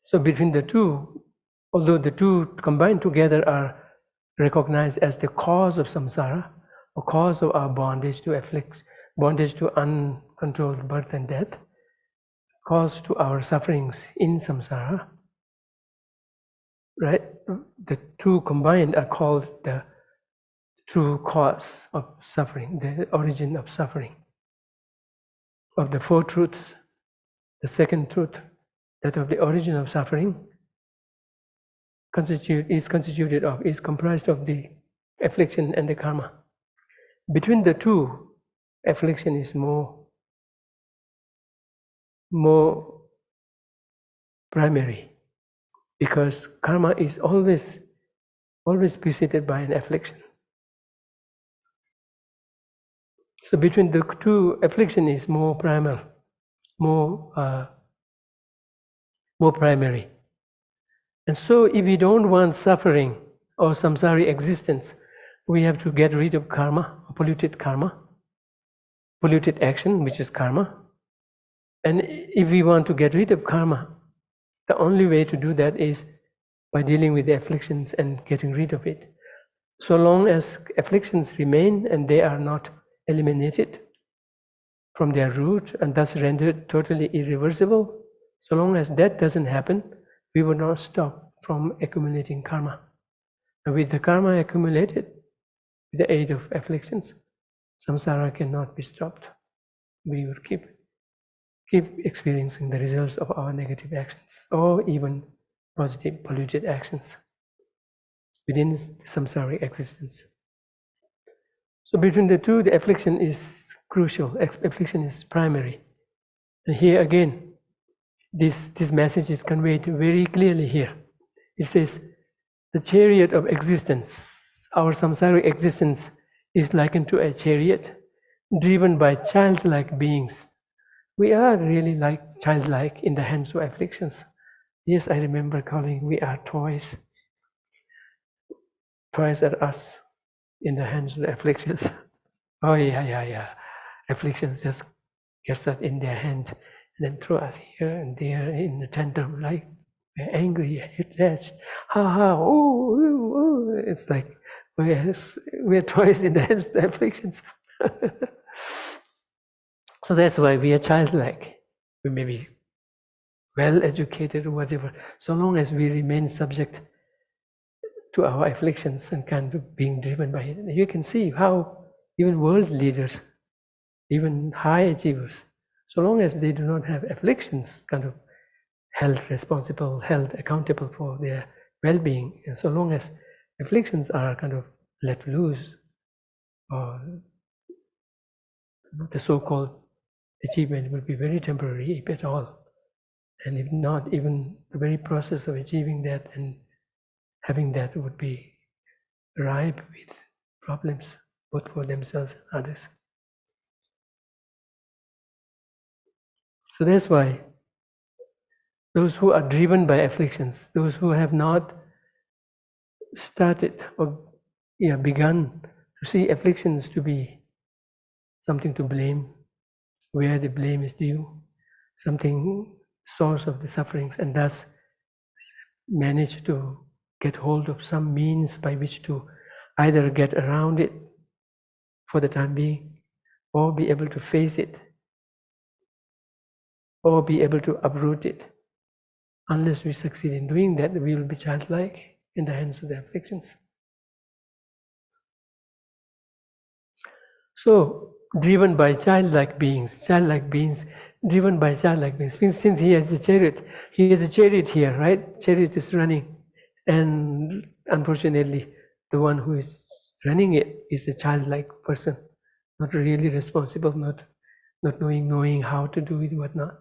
So between the two, although the two combined together are recognized as the cause of samsara, or cause of our bondage to uncontrolled birth and death, cause to our sufferings in samsara, right? The two combined are called the true cause of suffering, the origin of suffering. Of the four truths, the second truth, that of the origin of suffering, is comprised of the affliction and the karma. Between the two, affliction is more primary, because karma is always preceded by an affliction. So between the two, affliction is more primal, more primary. And so if we don't want suffering or samsaric existence, we have to get rid of karma, polluted action, which is karma. And if we want to get rid of karma, the only way to do that is by dealing with the afflictions and getting rid of it. So long as afflictions remain and they are not eliminated from their root and thus rendered totally irreversible, so long as that doesn't happen, we will not stop from accumulating karma. And with the karma accumulated, with the aid of afflictions, samsara cannot be stopped. We will keep experiencing the results of our negative actions, or even positive polluted actions within samsaric existence. So between the two, the affliction is crucial. Affliction is primary. And here again, this message is conveyed very clearly here. It says, the chariot of existence, our samsaric existence, is likened to a chariot driven by childlike beings. We are really like childlike in the hands of afflictions. Yes, I remember calling, we are toys. Toys are us in the hands of the afflictions. Oh yeah. Afflictions just gets us in their hand and then throw us here and there in the tantrum, like we're angry, attached, oh. It's like we're toys in the hands of the afflictions. So that's why we are childlike. We may be well educated or whatever, so long as we remain subject to our afflictions and kind of being driven by it. You can see how even world leaders, even high achievers, so long as they do not have afflictions kind of held responsible, held accountable for their well-being, and so long as afflictions are kind of let loose, or the so-called achievement will be very temporary, if at all. And if not, even the very process of achieving that and having that would be ripe with problems, both for themselves and others. So that's why those who are driven by afflictions, those who have not started or begun to see afflictions to be something to blame, where the blame is due, something source of the sufferings, and thus manage to get hold of some means by which to either get around it for the time being, or be able to face it, or be able to uproot it. Unless we succeed in doing that, we will be childlike in the hands of the afflictions. So, driven by childlike beings, driven by childlike beings. Since he has a chariot here, right? Chariot is running, and unfortunately, the one who is running it is a childlike person, not really responsible, not knowing how to do it, whatnot.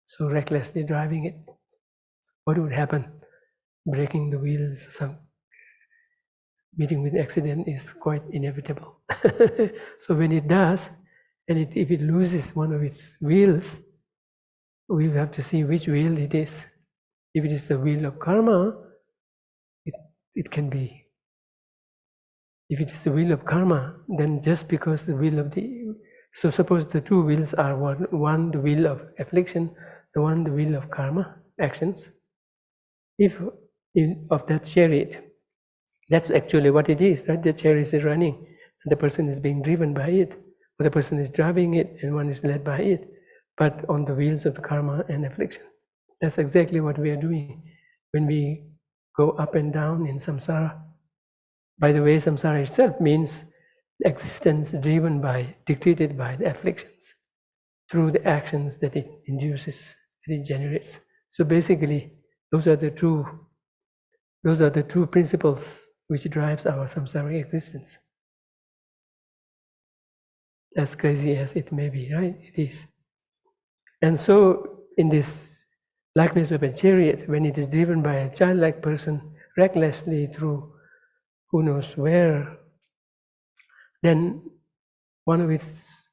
So recklessly driving it. What would happen? Breaking the wheels, some meeting with accident is quite inevitable. So when it does, and if it loses one of its wheels, we have to see which wheel it is. If it is the wheel of karma, it can be. If it is the wheel of karma, then just because the wheel of so suppose the two wheels are one the wheel of affliction, the one the wheel of karma, actions. If of that chariot, that's actually what it is, right? The chariot is running, and the person is being driven by it, or the person is driving it, and one is led by it, but on the wheels of the karma and affliction. That's exactly what we are doing when we go up and down in samsara. By the way, samsara itself means existence driven by, dictated by the afflictions through the actions that it induces, that it generates. So basically, those are the two principles which drives our samsaric existence. As crazy as it may be, right? It is. And so, in this likeness of a chariot, when it is driven by a childlike person recklessly through who knows where, then one of its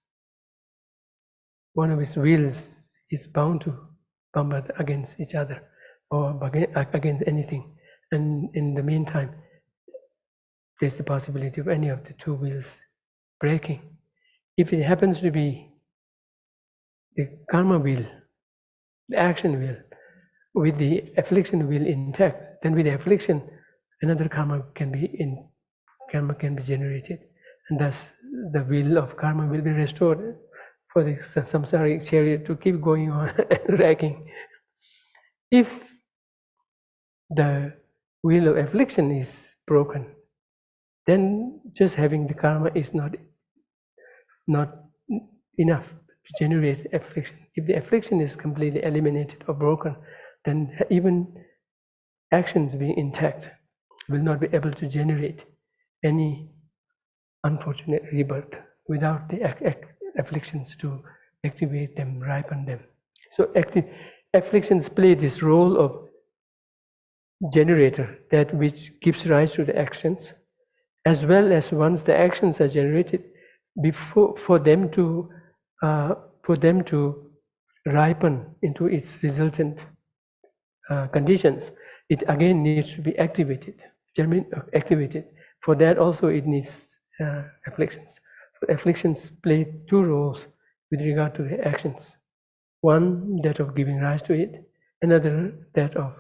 wheels is bound to bump against each other or against anything. And in the meantime, there's the possibility of any of the two wheels breaking. If it happens to be the karma wheel, the action wheel, with the affliction wheel intact, then with the affliction, another karma can be generated, and thus the wheel of karma will be restored for the samsaric chariot to keep going on and racking. If the wheel of affliction is broken, then just having the karma is not enough to generate affliction. If the affliction is completely eliminated or broken, then even actions being intact will not be able to generate any unfortunate rebirth without the afflictions to activate them, ripen them. So afflictions play this role of generator, that which gives rise to the actions, as well as once the actions are generated, for them to ripen into its resultant conditions, it again needs to be activated. For that also it needs afflictions. Afflictions play two roles with regard to the actions. One, that of giving rise to it. Another, that of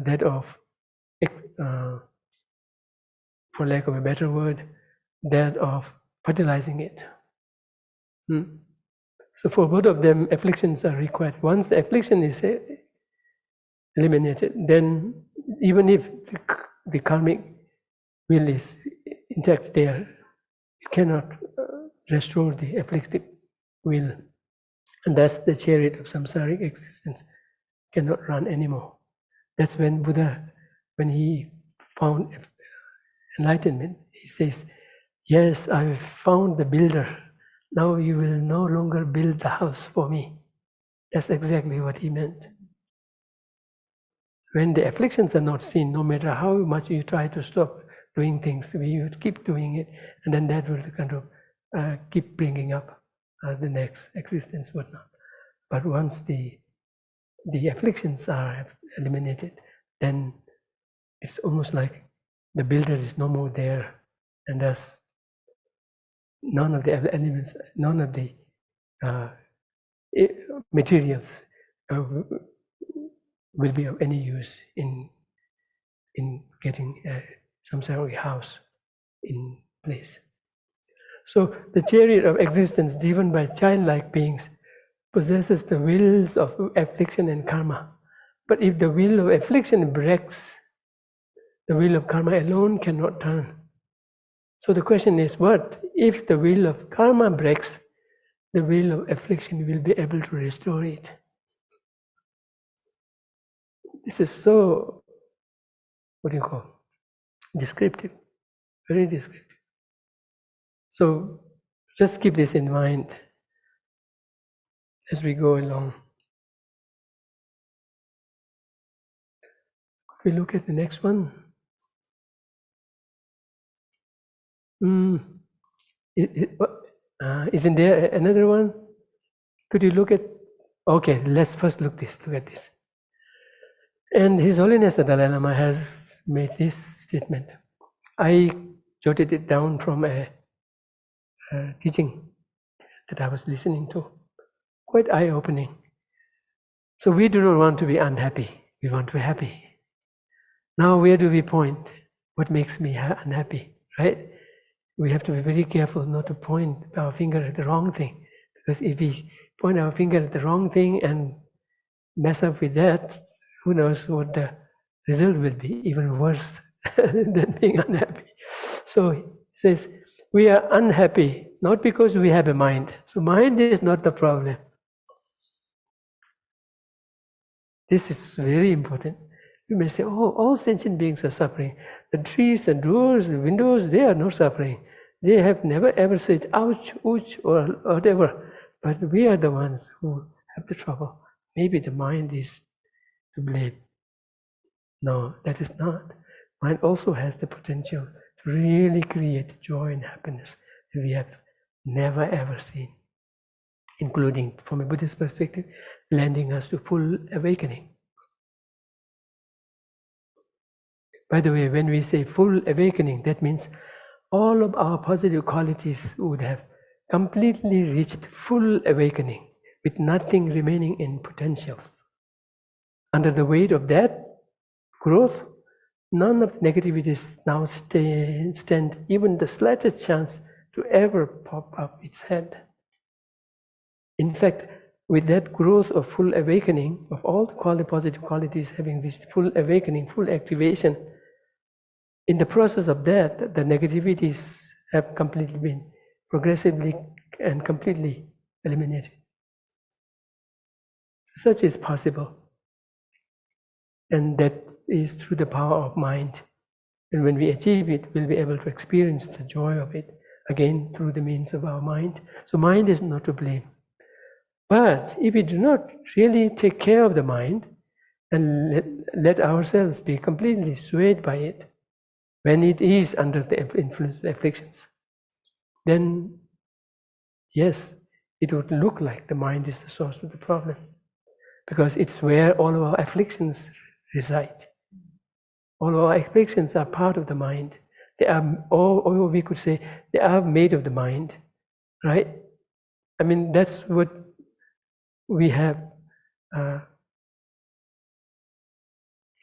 that of, for lack of a better word, that of fertilizing it. So for both of them, afflictions are required. Once the affliction is eliminated, then even if the karmic will is intact there, it cannot restore the afflictive will, and thus the chariot of samsaric existence cannot run anymore. That's when Buddha, when he found enlightenment, he says, "Yes, I've found the builder. Now you will no longer build the house for me." That's exactly what he meant. When the afflictions are not seen, no matter how much you try to stop doing things, you keep doing it, and then that will kind of keep bringing up the next existence, whatnot. But once the afflictions are eliminated, then it's almost like the builder is no more there, and thus none of the elements, none of the materials will be of any use in getting a samsaric house in place. So the chariot of existence, driven by childlike beings, possesses the wills of affliction and karma. But if the will of affliction breaks, the will of karma alone cannot turn. So the question is, what if the will of karma breaks, the will of affliction will be able to restore it? This is so, descriptive, very descriptive. So just keep this in mind as we go along. If we look at the next one. Isn't there another one? Could you look at? Okay, let's first look at this. And His Holiness the Dalai Lama has made this statement. I jotted it down from a teaching that I was listening to. Quite eye-opening. So we do not want to be unhappy. We want to be happy. Now where do we point? What makes me unhappy, right? We have to be very careful not to point our finger at the wrong thing. Because if we point our finger at the wrong thing and mess up with that, who knows what the result will be, even worse than being unhappy. So he says, we are unhappy not because we have a mind. So mind is not the problem. This is very important. You may say, oh, all sentient beings are suffering. The trees, the doors, the windows, they are not suffering. They have never ever said, ouch, ouch, or whatever. But we are the ones who have the trouble. Maybe the mind is to blame. No, that is not. Mind also has the potential to really create joy and happiness that we have never ever seen, including, from a Buddhist perspective, lending us to full awakening. By the way, when we say full awakening, that means all of our positive qualities would have completely reached full awakening with nothing remaining in potentials. Under the weight of that growth, none of negativities now stand even the slightest chance to ever pop up its head. In fact, with that growth of full awakening, of all the positive qualities having this full awakening, full activation, in the process of that, the negativities have completely been progressively and completely eliminated. Such is possible. And that is through the power of mind. And when we achieve it, we'll be able to experience the joy of it, again, through the means of our mind. So mind is not to blame. But if we do not really take care of the mind and let ourselves be completely swayed by it, when it is under the influence of afflictions, then yes, it would look like the mind is the source of the problem, because it's where all of our afflictions reside. All of our afflictions are part of the mind. They are, or we could say, they are made of the mind, right? I mean, that's what we have.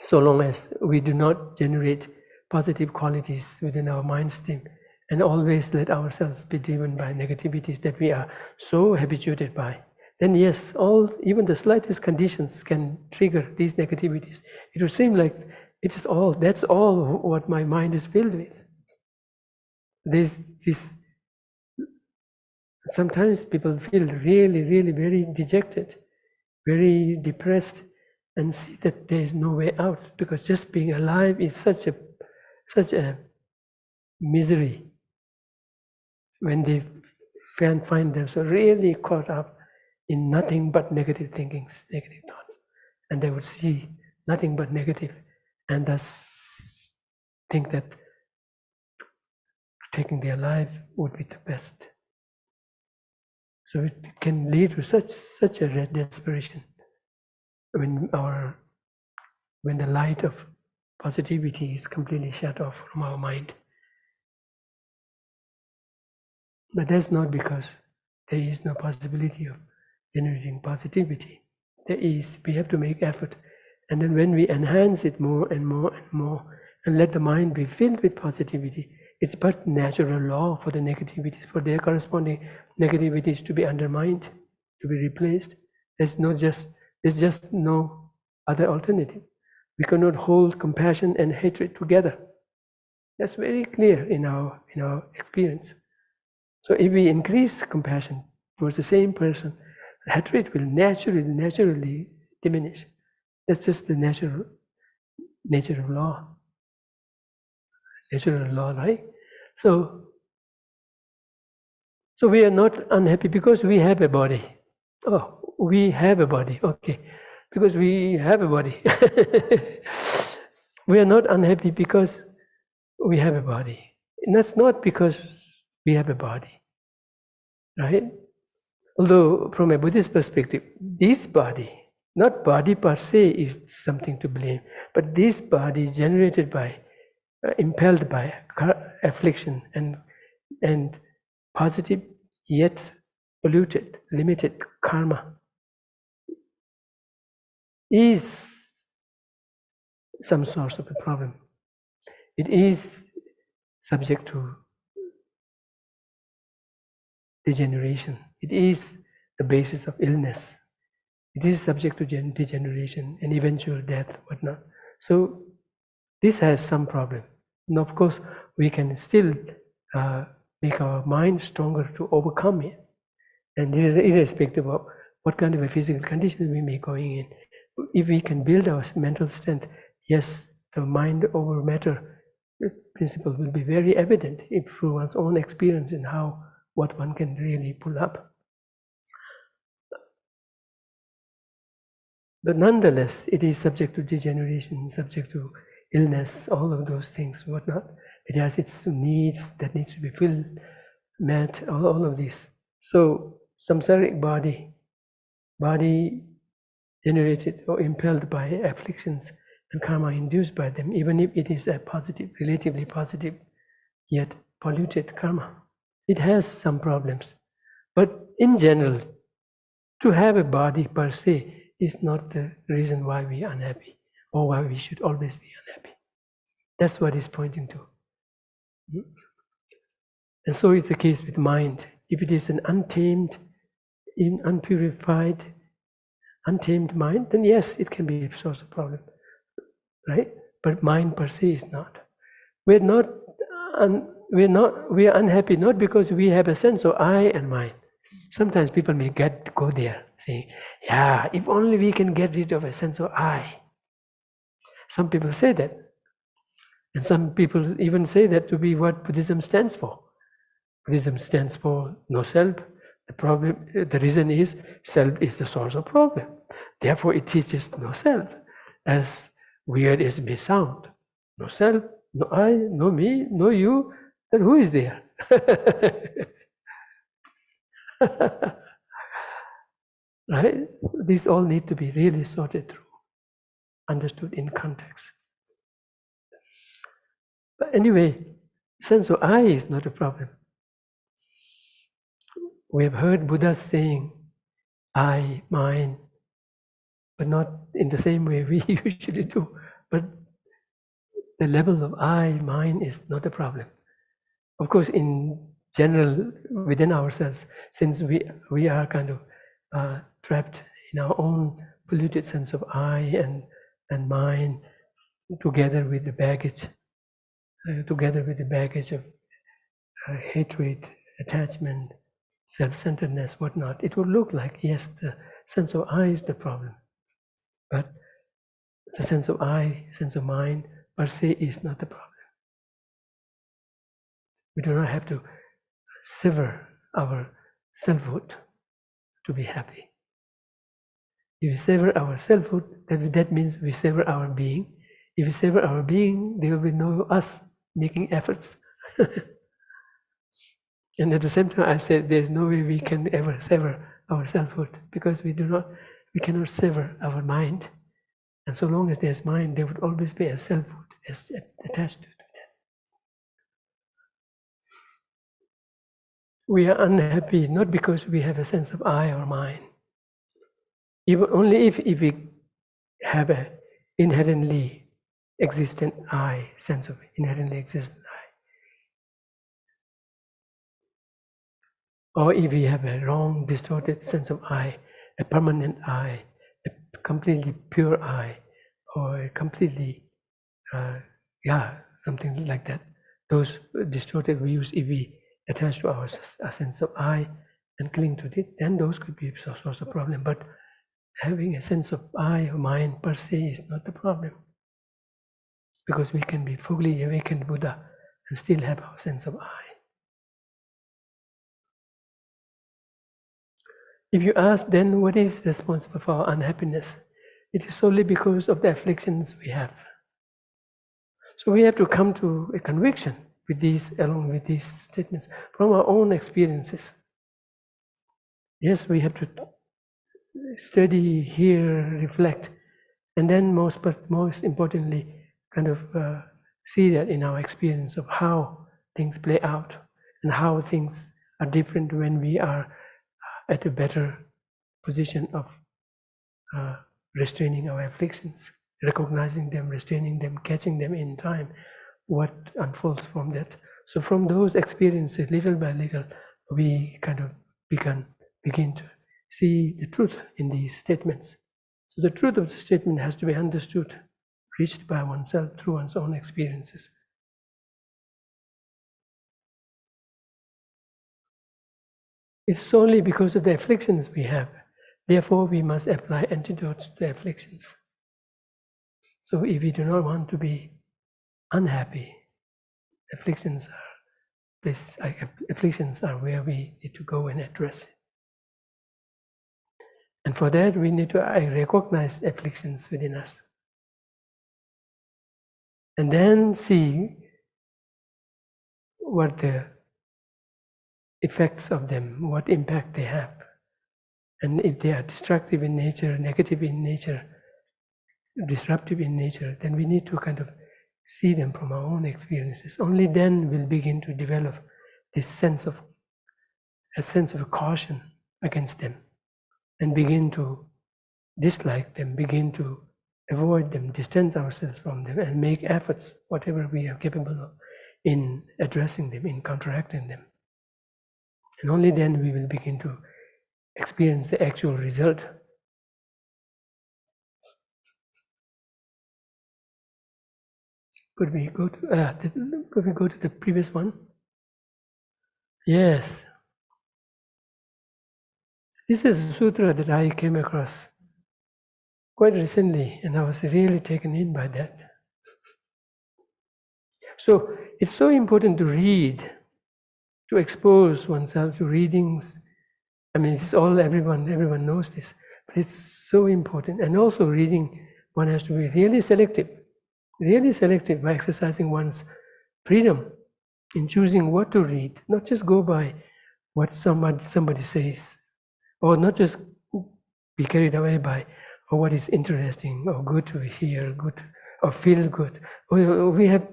So long as we do not generate positive qualities within our mind stream and always let ourselves be driven by negativities that we are so habituated by, then yes, even the slightest conditions can trigger these negativities. It would seem like that's all what my mind is filled with. Sometimes people feel really, really very dejected, very depressed, and see that there is no way out, because just being alive is such a misery. When they find themselves really caught up in nothing but negative thinkings, negative thoughts, and they would see nothing but negative, and thus think that taking their life would be the best. So it can lead to such a desperation when the light of positivity is completely shut off from our mind. But that's not because there is no possibility of generating positivity. There is. We have to make effort. And then when we enhance it more and more and more, and let the mind be filled with positivity, it's but natural law for the negativities, for their corresponding negativities to be undermined, to be replaced. There's just no other alternative. We cannot hold compassion and hatred together. That's very clear in our experience. So if we increase compassion towards the same person, hatred will naturally diminish. That's just the nature of law. Natural law, right? So we are not unhappy because we have a body. Oh, we have a body, okay. Because we have a body. We are not unhappy because we have a body. And that's not because we have a body, right? Although from a Buddhist perspective, this body, not body per se, is something to blame, but this body generated by, impelled by affliction and positive yet polluted, limited karma, is some source of the problem. It is subject to degeneration. It is the basis of illness. It is subject to degeneration and eventual death, whatnot. So this has some problem. And of course, we can still make our mind stronger to overcome it. And this is irrespective of what kind of a physical condition we may be going in. If we can build our mental strength, yes, the mind over matter principle will be very evident if through one's own experience and what one can really pull up. But nonetheless, it is subject to degeneration, subject to illness, all of those things, whatnot. It has its needs that need to be filled, met, all of this. So, samsaric body generated or impelled by afflictions and karma induced by them, even if it is a positive, relatively positive, yet polluted karma. It has some problems. But in general, to have a body per se is not the reason why we are unhappy or why we should always be unhappy. That's what it's pointing to. And so is the case with mind. If it is an untamed, unpurified, untamed mind, then yes, it can be a source of problem, right? But mind per se is not. We are unhappy not because we have a sense of I and mine. Sometimes people may go there saying, yeah, if only we can get rid of a sense of I. Some people say that. And some people even say that to be what Buddhism stands for. Buddhism stands for no self. The reason is self is the source of problem. Therefore it teaches no self. As weird as it may sound. No self, no I, no me, no you, then who is there? Right? These all need to be really sorted through, understood in context. But anyway, sense of I is not a problem. We have heard Buddha saying I, mine, but not in the same way we usually do. But the level of I, mine is not a problem. Of course, in general, within ourselves, since we are kind of trapped in our own polluted sense of I and mine, together with the baggage of hatred, attachment, self-centeredness, whatnot, it would look like, yes, the sense of I is the problem. But the sense of I, sense of mine, per se is not the problem. We do not have to sever our selfhood to be happy. If we sever our selfhood, that means we sever our being. If we sever our being, there will be no us making efforts. And at the same time, I said there's no way we can ever sever our selfhood because we cannot sever our mind. And so long as there's mind, there would always be a selfhood attached to that. We are unhappy not because we have a sense of I or mine. Only if we have an inherently existent I, sense of inherently existent I. Or if we have a wrong, distorted sense of I, a permanent I, a completely pure I, or a completely, something like that. Those distorted views, if we attach to our sense of I and cling to it, then those could be a source of problem. But having a sense of I or mine per se is not the problem. Because we can be fully awakened Buddha and still have our sense of I. If you ask then what is responsible for our unhappiness, it is solely because of the afflictions we have. So we have to come to a conviction with these, along with these statements, from our own experiences. Yes, we have to study, hear, reflect, and then most importantly, kind of see that in our experience of how things play out and how things are different when we are at a better position of restraining our afflictions, recognizing them, restraining them, catching them in time, what unfolds from that. So from those experiences, little by little, we kind of begin to see the truth in these statements. So the truth of the statement has to be understood, reached by oneself through one's own experiences. It's solely because of the afflictions we have. Therefore, we must apply antidotes to the afflictions. So if we do not want to be unhappy, afflictions are where we need to go and address it. And for that, we need to recognize afflictions within us. And then see what the effects of them, what impact they have. And if they are destructive in nature, negative in nature, disruptive in nature, then we need to kind of see them from our own experiences. Only then we'll begin to develop this sense of caution against them, and begin to dislike them, begin to avoid them, distance ourselves from them, and make efforts, whatever we are capable of, in addressing them, in counteracting them. And only then we will begin to experience the actual result. Could we go to the previous one? Yes. This is a sutra that I came across quite recently, and I was really taken in by that. So it's so important to read, to expose oneself to readings. I mean, it's all everyone knows this, but it's so important. And also reading, one has to be really selective by exercising one's freedom in choosing what to read, not just go by what somebody says, or not just be carried away by what is interesting or good to hear, good or feel good. We have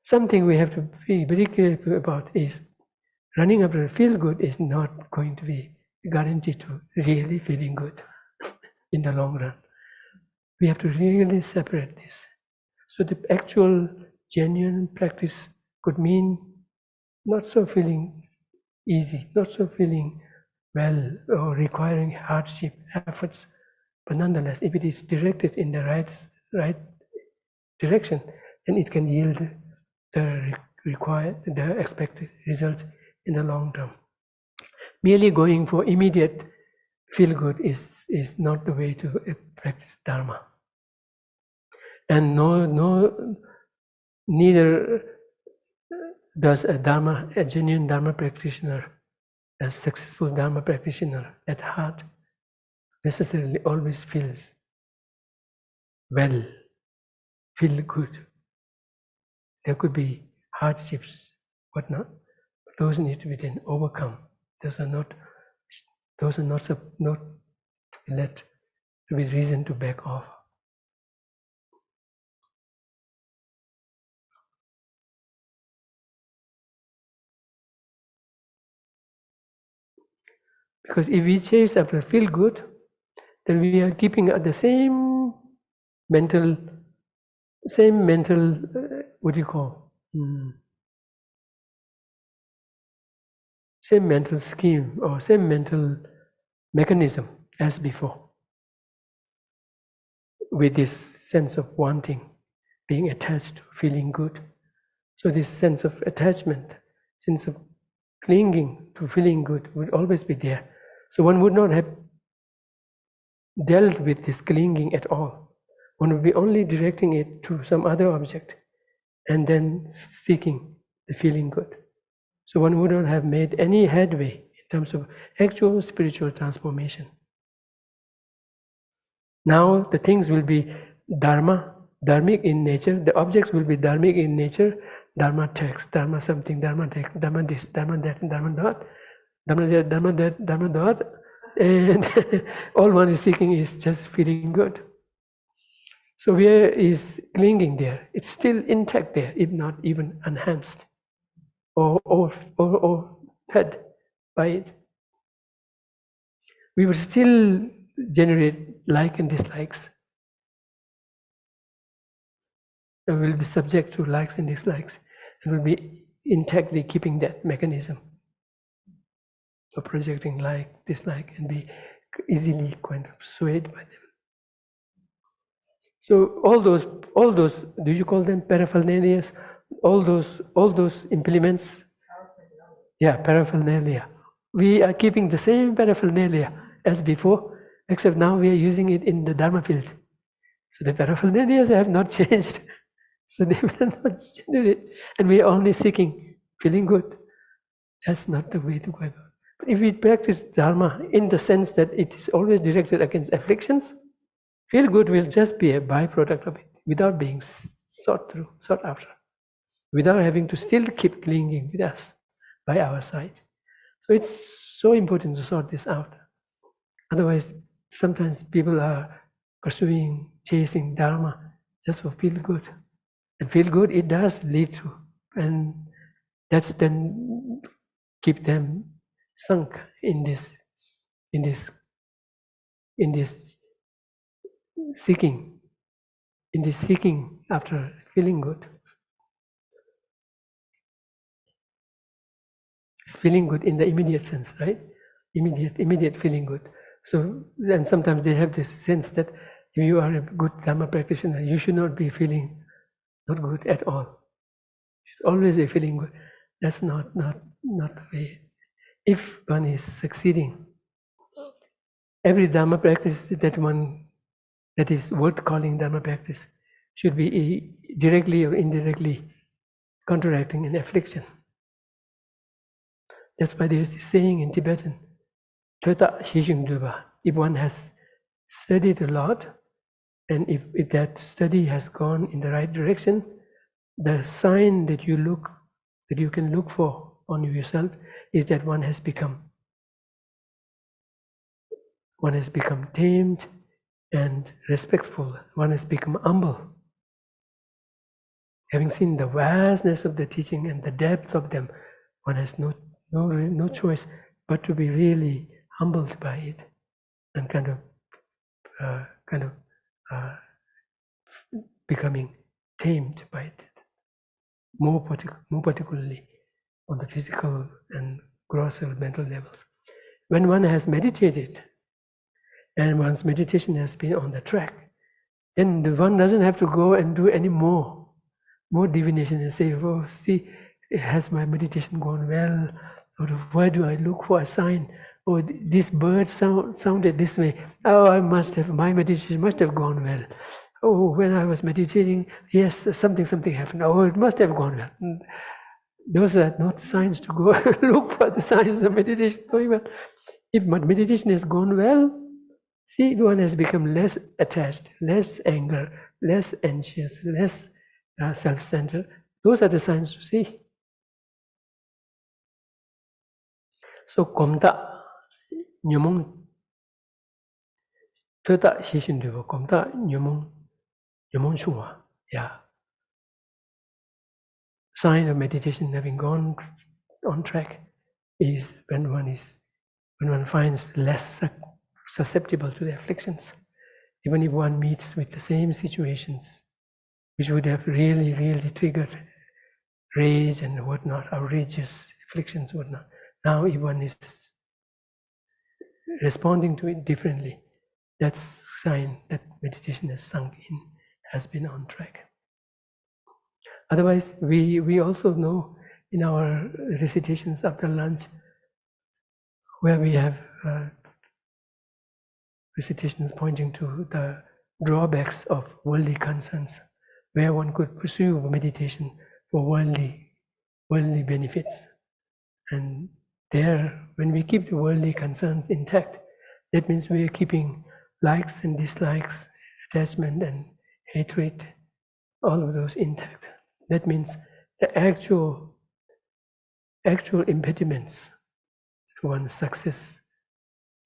something we have to be very careful about is running after feel good is not going to be guaranteed to really feeling good in the long run. We have to really separate this. So the actual genuine practice could mean not so feeling easy, not so feeling well, or requiring hardship, efforts, but nonetheless, if it is directed in the right direction, then it can yield the expected result in the long term. Merely going for immediate feel good is not the way to practice Dharma. And neither does a genuine Dharma practitioner, a successful Dharma practitioner at heart, necessarily always feels well, feel good. There could be hardships, whatnot, but those need to be then overcome. Those are not let to be reason to back off. Because if we chase after feel good, then we are keeping at the same mental, what do you call? Same mental scheme or same mental mechanism as before, with this sense of wanting, being attached to feeling good. So this sense of attachment, sense of clinging to feeling good would always be there. So one would not have dealt with this clinging at all. One would be only directing it to some other object and then seeking the feeling good. So one would not have made any headway in terms of actual spiritual transformation. Now the things will be dharmic in nature, the objects will be dharmic in nature, Dharma text, Dharma something, Dharma text, Dharma this, Dharma that, Dharma that, Dharma that, Dharma that, and all one is seeking is just feeling good. So where is clinging there? It's still intact there, if not even enhanced or fed by it. We will still generate like and dislikes. And we'll be subject to likes and dislikes, and we'll be intactly keeping that mechanism of projecting like, dislike, and be easily kind of swayed by them. So all those, do you call them paraphernalias? All those implements, yeah, paraphernalia. We are keeping the same paraphernalia as before, except now we are using it in the Dharma field. So the paraphernalia have not changed. So they will not change it. And we are only seeking feeling good. That's not the way to go about it. But if we practice Dharma in the sense that it is always directed against afflictions, feel good will just be a byproduct of it, without being sought after, without having to still keep clinging with us by our side. So it's so important to sort this out. Otherwise, sometimes people are chasing Dharma just for feel good. And feel good, it does lead to, and that's then keep them sunk in this seeking after feeling good. It's feeling good in the immediate sense, right? Immediate feeling good. So, and sometimes they have this sense that if you are a good Dharma practitioner, you should not be feeling not good at all. You should always be feeling good. That's not the way. If one is succeeding, every Dharma practice that is worth calling Dharma practice should be directly or indirectly counteracting an affliction. That's why there is this saying in Tibetan, if one has studied a lot, and if that study has gone in the right direction, the sign that you can look for on yourself is that one has become tamed and respectful. One has become humble. Having seen the vastness of the teaching and the depth of them, one has no choice but to be really humbled by it and kind of becoming tamed by it. More particularly on the physical and grosser mental levels. When one has meditated and one's meditation has been on the track, then one doesn't have to go and do any more divination and say, oh, see, has my meditation gone well? Or where do I look for a sign? Oh, this bird sounded this way. Oh, my meditation must have gone well. Oh, when I was meditating, yes, something happened. Oh, it must have gone well. Those are not signs to go look for the signs of meditation going well. If meditation has gone well, see, one has become less attached, less anger, less anxious, less self-centered. Those are the signs to see. So, komta nyumung tota shishin duwa komta nyumung chungwa. Yeah. Sign of meditation having gone on track is when one finds less susceptible to the afflictions. Even if one meets with the same situations, which would have really triggered rage and whatnot, outrageous afflictions, whatnot. Now, if one is responding to it differently, that's a sign that meditation has sunk in, has been on track. Otherwise, we also know in our recitations after lunch, where we have recitations pointing to the drawbacks of worldly concerns, where one could pursue meditation for worldly benefits. And there, when we keep the worldly concerns intact, that means we are keeping likes and dislikes, attachment and hatred, all of those intact. That means the actual impediments to one's success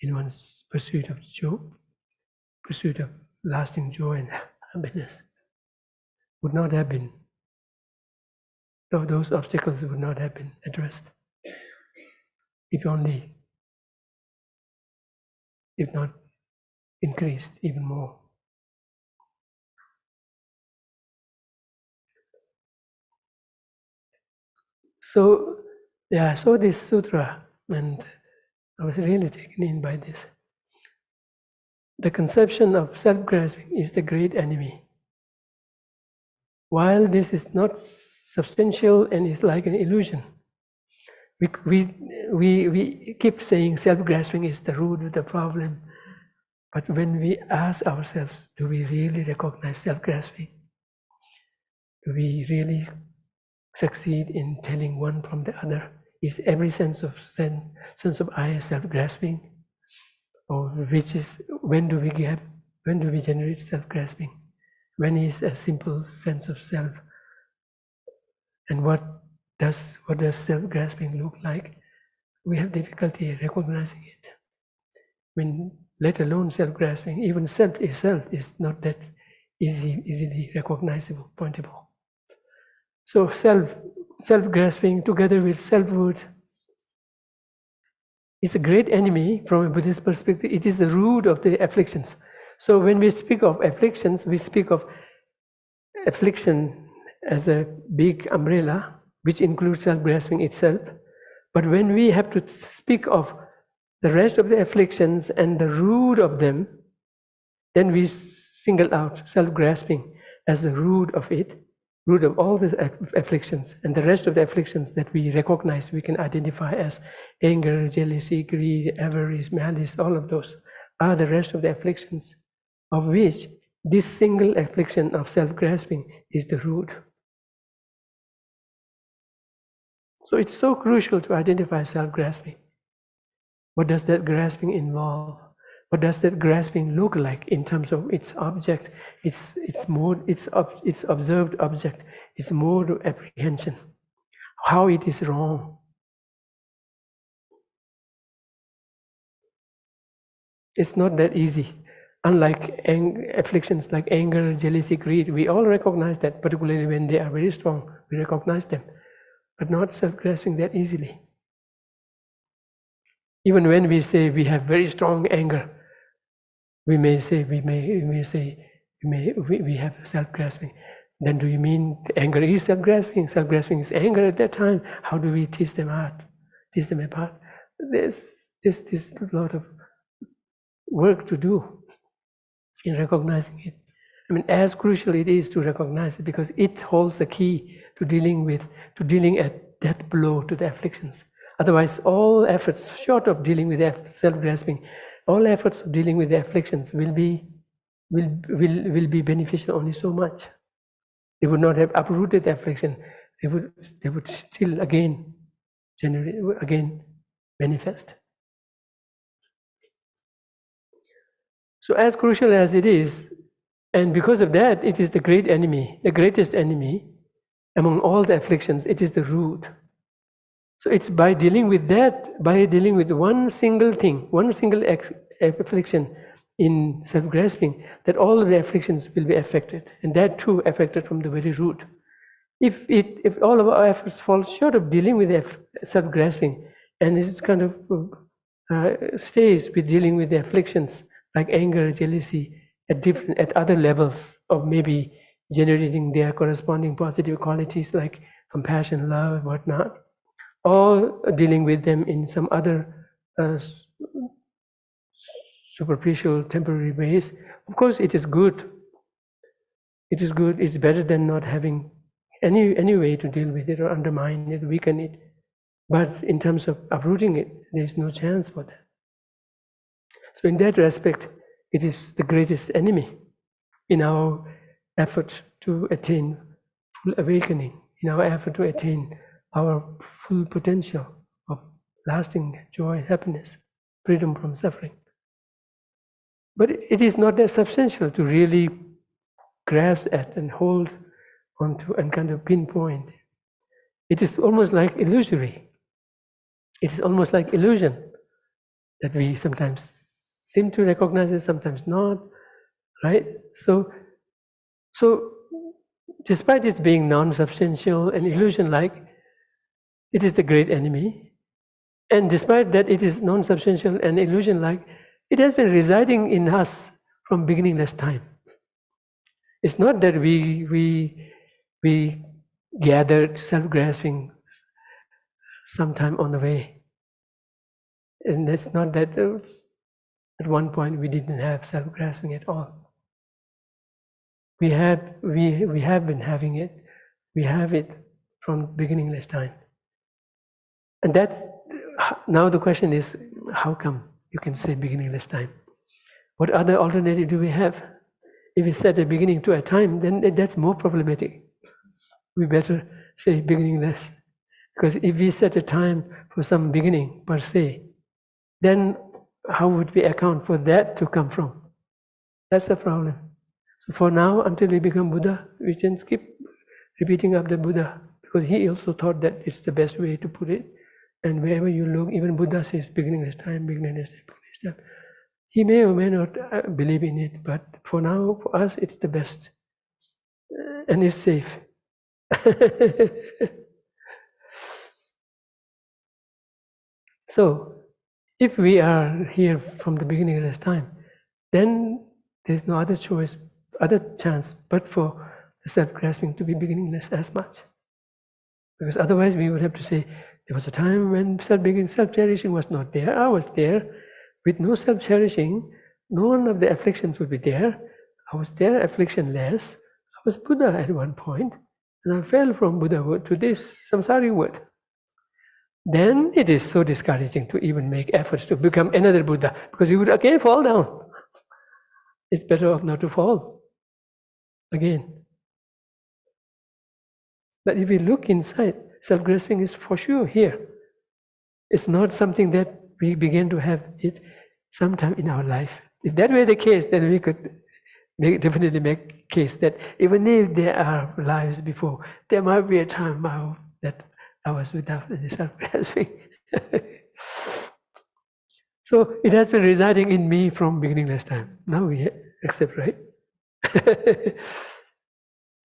in one's pursuit of lasting joy and happiness would not have been, those obstacles would not have been addressed. If not increased even more. So, yeah, I saw this sutra and I was really taken in by this. the conception of self-grasping is the great enemy. While this is not substantial and is like an illusion, we keep saying self-grasping is the root of the problem. But when we ask ourselves, do we really recognize self-grasping? Do we really succeed in telling one from the other? Is every sense of I self-grasping? Or which is when do we generate self-grasping? When is a simple sense of self? And what does self-grasping look like? We have difficulty recognizing it. When let alone self-grasping, even self itself is not that easily recognizable, pointable. So self-grasping together with self-worth is a great enemy from a Buddhist perspective. It is the root of the afflictions. So when we speak of afflictions, we speak of affliction as a big umbrella, which includes self-grasping itself. But when we have to speak of the rest of the afflictions and the root of them, then we single out self-grasping as the root of it, root of all the afflictions, and the rest of the afflictions that we recognize, we can identify as anger, jealousy, greed, avarice, malice. All of those are the rest of the afflictions, of which this single affliction of self-grasping is the root. So it's so crucial to identify self-grasping. What does that grasping involve? What does that grasping look like in terms of its object, its mode, its observed object, its mode of apprehension? How it is wrong? It's not that easy. Unlike afflictions like anger, jealousy, greed, we all recognize that, particularly when they are very strong, we recognize them, but not self-grasping that easily. Even when we say we have very strong anger, we may say we have self-grasping. Then do you mean anger is self-grasping? Self-grasping is anger at that time. How do we tease them apart? There's a lot of work to do in recognizing it. I mean, as crucial it is to recognize it, because it holds the key to dealing at death blow to the afflictions. Otherwise, all efforts short of dealing with self-grasping, all efforts of dealing with the afflictions will be beneficial only so much. They would not have uprooted the affliction. They would still again manifest. So as crucial as it is, and because of that, it is the great enemy, the greatest enemy among all the afflictions. It is the root. So it's by dealing with that, by dealing with one single thing, one single affliction in self-grasping, that all of the afflictions will be affected, and that too affected from the very root. If all of our efforts fall short of dealing with self-grasping, and it kind of stays with dealing with the afflictions like anger, jealousy, at other levels of maybe generating their corresponding positive qualities like compassion, love, whatnot, or dealing with them in some other superficial, temporary ways. Of course, it is good. It is good. It's better than not having any way to deal with it or undermine it, weaken it. But in terms of uprooting it, there is no chance for that. So in that respect, it is the greatest enemy in our effort to attain full awakening, in our effort to attain our full potential of lasting joy, happiness, freedom from suffering. But it is not that substantial to really grasp at and hold onto and kind of pinpoint. It is almost like illusory. It is almost like illusion that we sometimes seem to recognize it, sometimes not, right? So despite its being non-substantial and illusion-like, it is the great enemy. And despite that it is non-substantial and illusion-like, it has been residing in us from beginningless time. It's not that we gathered self-grasping sometime on the way. And it's not that At one point, we didn't have self-grasping at all. We have been having it. We have it from beginningless time. And that's, now the question is, how come you can say beginningless time? What other alternative do we have? If we set a beginning to a time, then that's more problematic. We better say beginningless. Because if we set a time for some beginning per se, then how would we account for that to come from? That's the problem. So for now, until we become Buddha, we can keep repeating up the Buddha, because he also thought that it's the best way to put it. And wherever you look, even Buddha says beginningless time, beginningless time, beginningless time. He may or may not believe in it, but for now, for us, it's the best. And it's safe. So, if we are here from the beginning of this time, then there's no other choice, other chance, but for the self-grasping to be beginningless as much. Because otherwise we would have to say, there was a time when self-cherishing was not there. I was there. With no self-cherishing, none of the afflictions would be there. I was there, afflictionless. I was Buddha at one point, and I fell from Buddhahood to this samsarihood. Then it is so discouraging to even make efforts to become another Buddha, because you would again fall down. It's better off not to fall again. But if we look inside, self-grasping is for sure here. It's not something that we begin to have it sometime in our life. If that were the case, then we could definitely make case that even if there are lives before, there might be a time now that I was without the self-grasping. So it has been residing in me from beginningless time. Now we accept, right?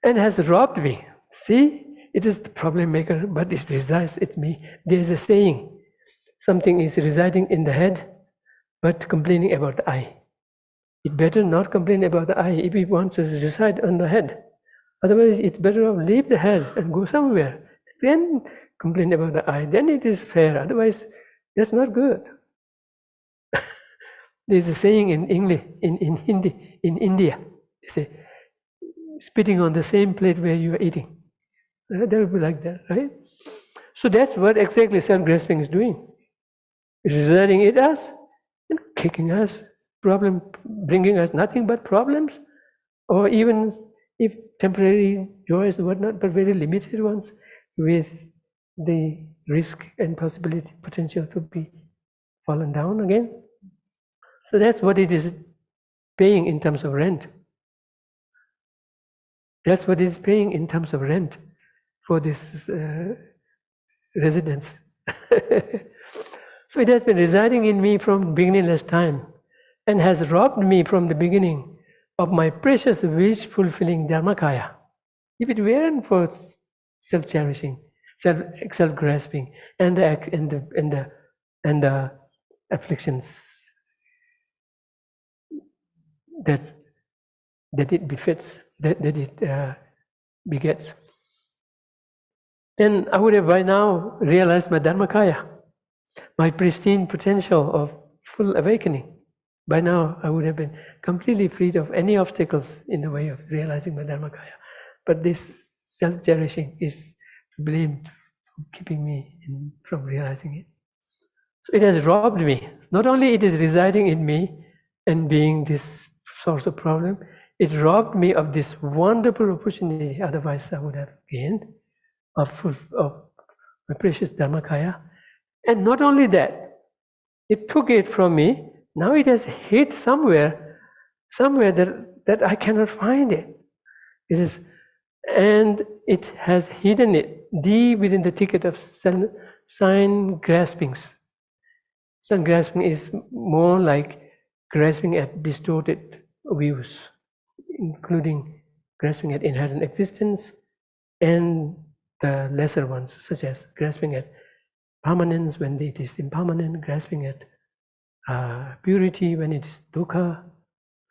And has robbed me. See, it is the problem maker, but it resides in me. There is a saying, something is residing in the head, but complaining about the eye. It better not complain about the eye if it wants to reside on the head. Otherwise, it's better off leave the head and go somewhere. Then complain about the eye. Then it is fair. Otherwise, that's not good. There's a saying in English, in Hindi, in India. They say, spitting on the same plate where you are eating. That would be like that, right? So that's what exactly self-grasping is doing. It's residing in us and kicking us, bringing us nothing but problems, or even if temporary joys or whatnot, but very limited ones, with the risk and possibility, potential to be fallen down again. So that's what it is paying in terms of rent. That's what it is paying in terms of rent for this residence. So it has been residing in me from beginningless time and has robbed me from the beginning of my precious wish-fulfilling dharmakaya. If it weren't for self-cherishing, self-grasping, and the afflictions that it befits, that it begets, then I would have by now realized my dharmakaya, my pristine potential of full awakening. By now, I would have been completely freed of any obstacles in the way of realizing my dharmakaya. But this self-cherishing is blamed for keeping me from realizing it. So it has robbed me. Not only it is residing in me and being this source of problem, it robbed me of this wonderful opportunity, otherwise I would have gained, of my precious dharmakaya. And not only that, it took it from me. Now it has hid somewhere that I cannot find it. And it has hidden it deep within the thicket of sign graspings. Sign grasping is more like grasping at distorted views, including grasping at inherent existence and the lesser ones, such as grasping at permanence when it is impermanent, grasping at purity when it is dukkha,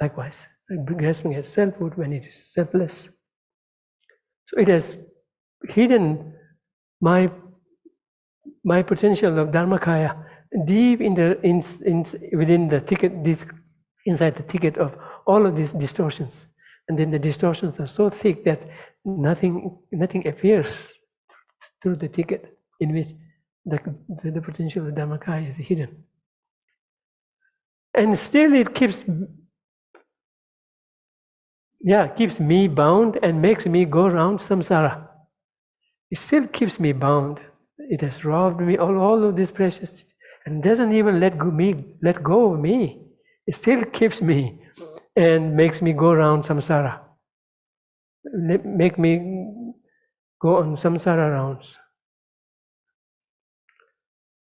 likewise, grasping at selfhood when it is selfless. So it has hidden my potential of dharmakaya deep within the ticket, inside the ticket of all of these distortions. And then the distortions are so thick that nothing appears through the ticket in which the potential of Dharmakaya is hidden. And still it keeps me bound and makes me go around samsara. It still keeps me bound. It has robbed me all of this precious and doesn't even let go of me. It still keeps me and makes me go around samsara. Make me go on samsara rounds.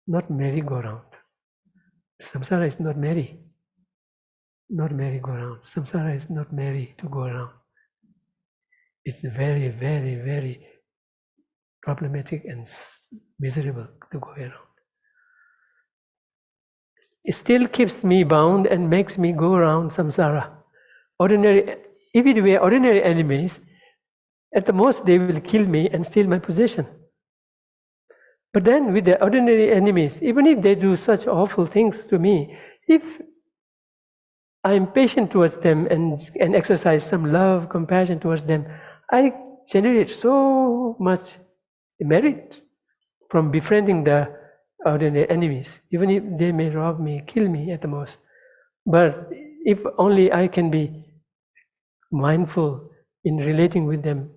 Not merry-go-round. Samsara is not merry. Not merry-go-round. Samsara is not merry to go around. It's very, very, very problematic and miserable to go around. It still keeps me bound and makes me go around samsara. If it were ordinary enemies, at the most they will kill me and steal my possession. But then with the ordinary enemies, even if they do such awful things to me, if I am patient towards them and exercise some love, compassion towards them, I generate so much merit from befriending the ordinary enemies, even if they may rob me, kill me at the most. But if only I can be mindful in relating with them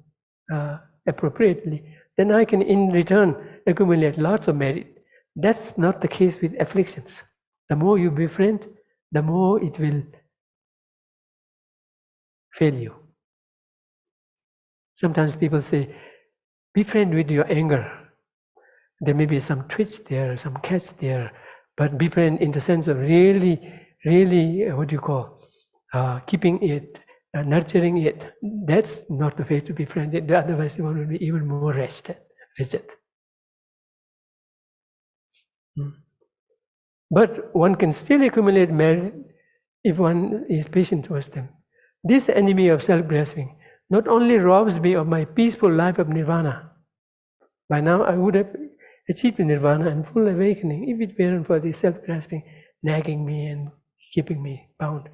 appropriately, then I can in return accumulate lots of merit. That's not the case with afflictions. The more you befriend, the more it will fail you. Sometimes people say, befriend with your anger. There may be some twitch there, some catch there, but befriend in the sense of really, keeping it, nurturing it. That's not the way to befriend it. Otherwise, one will be even more rigid. But one can still accumulate merit if one is patient towards them. This enemy of self-grasping not only robs me of my peaceful life of nirvana. By now I would have achieved nirvana and full awakening if it weren't for this self-grasping nagging me and keeping me bound.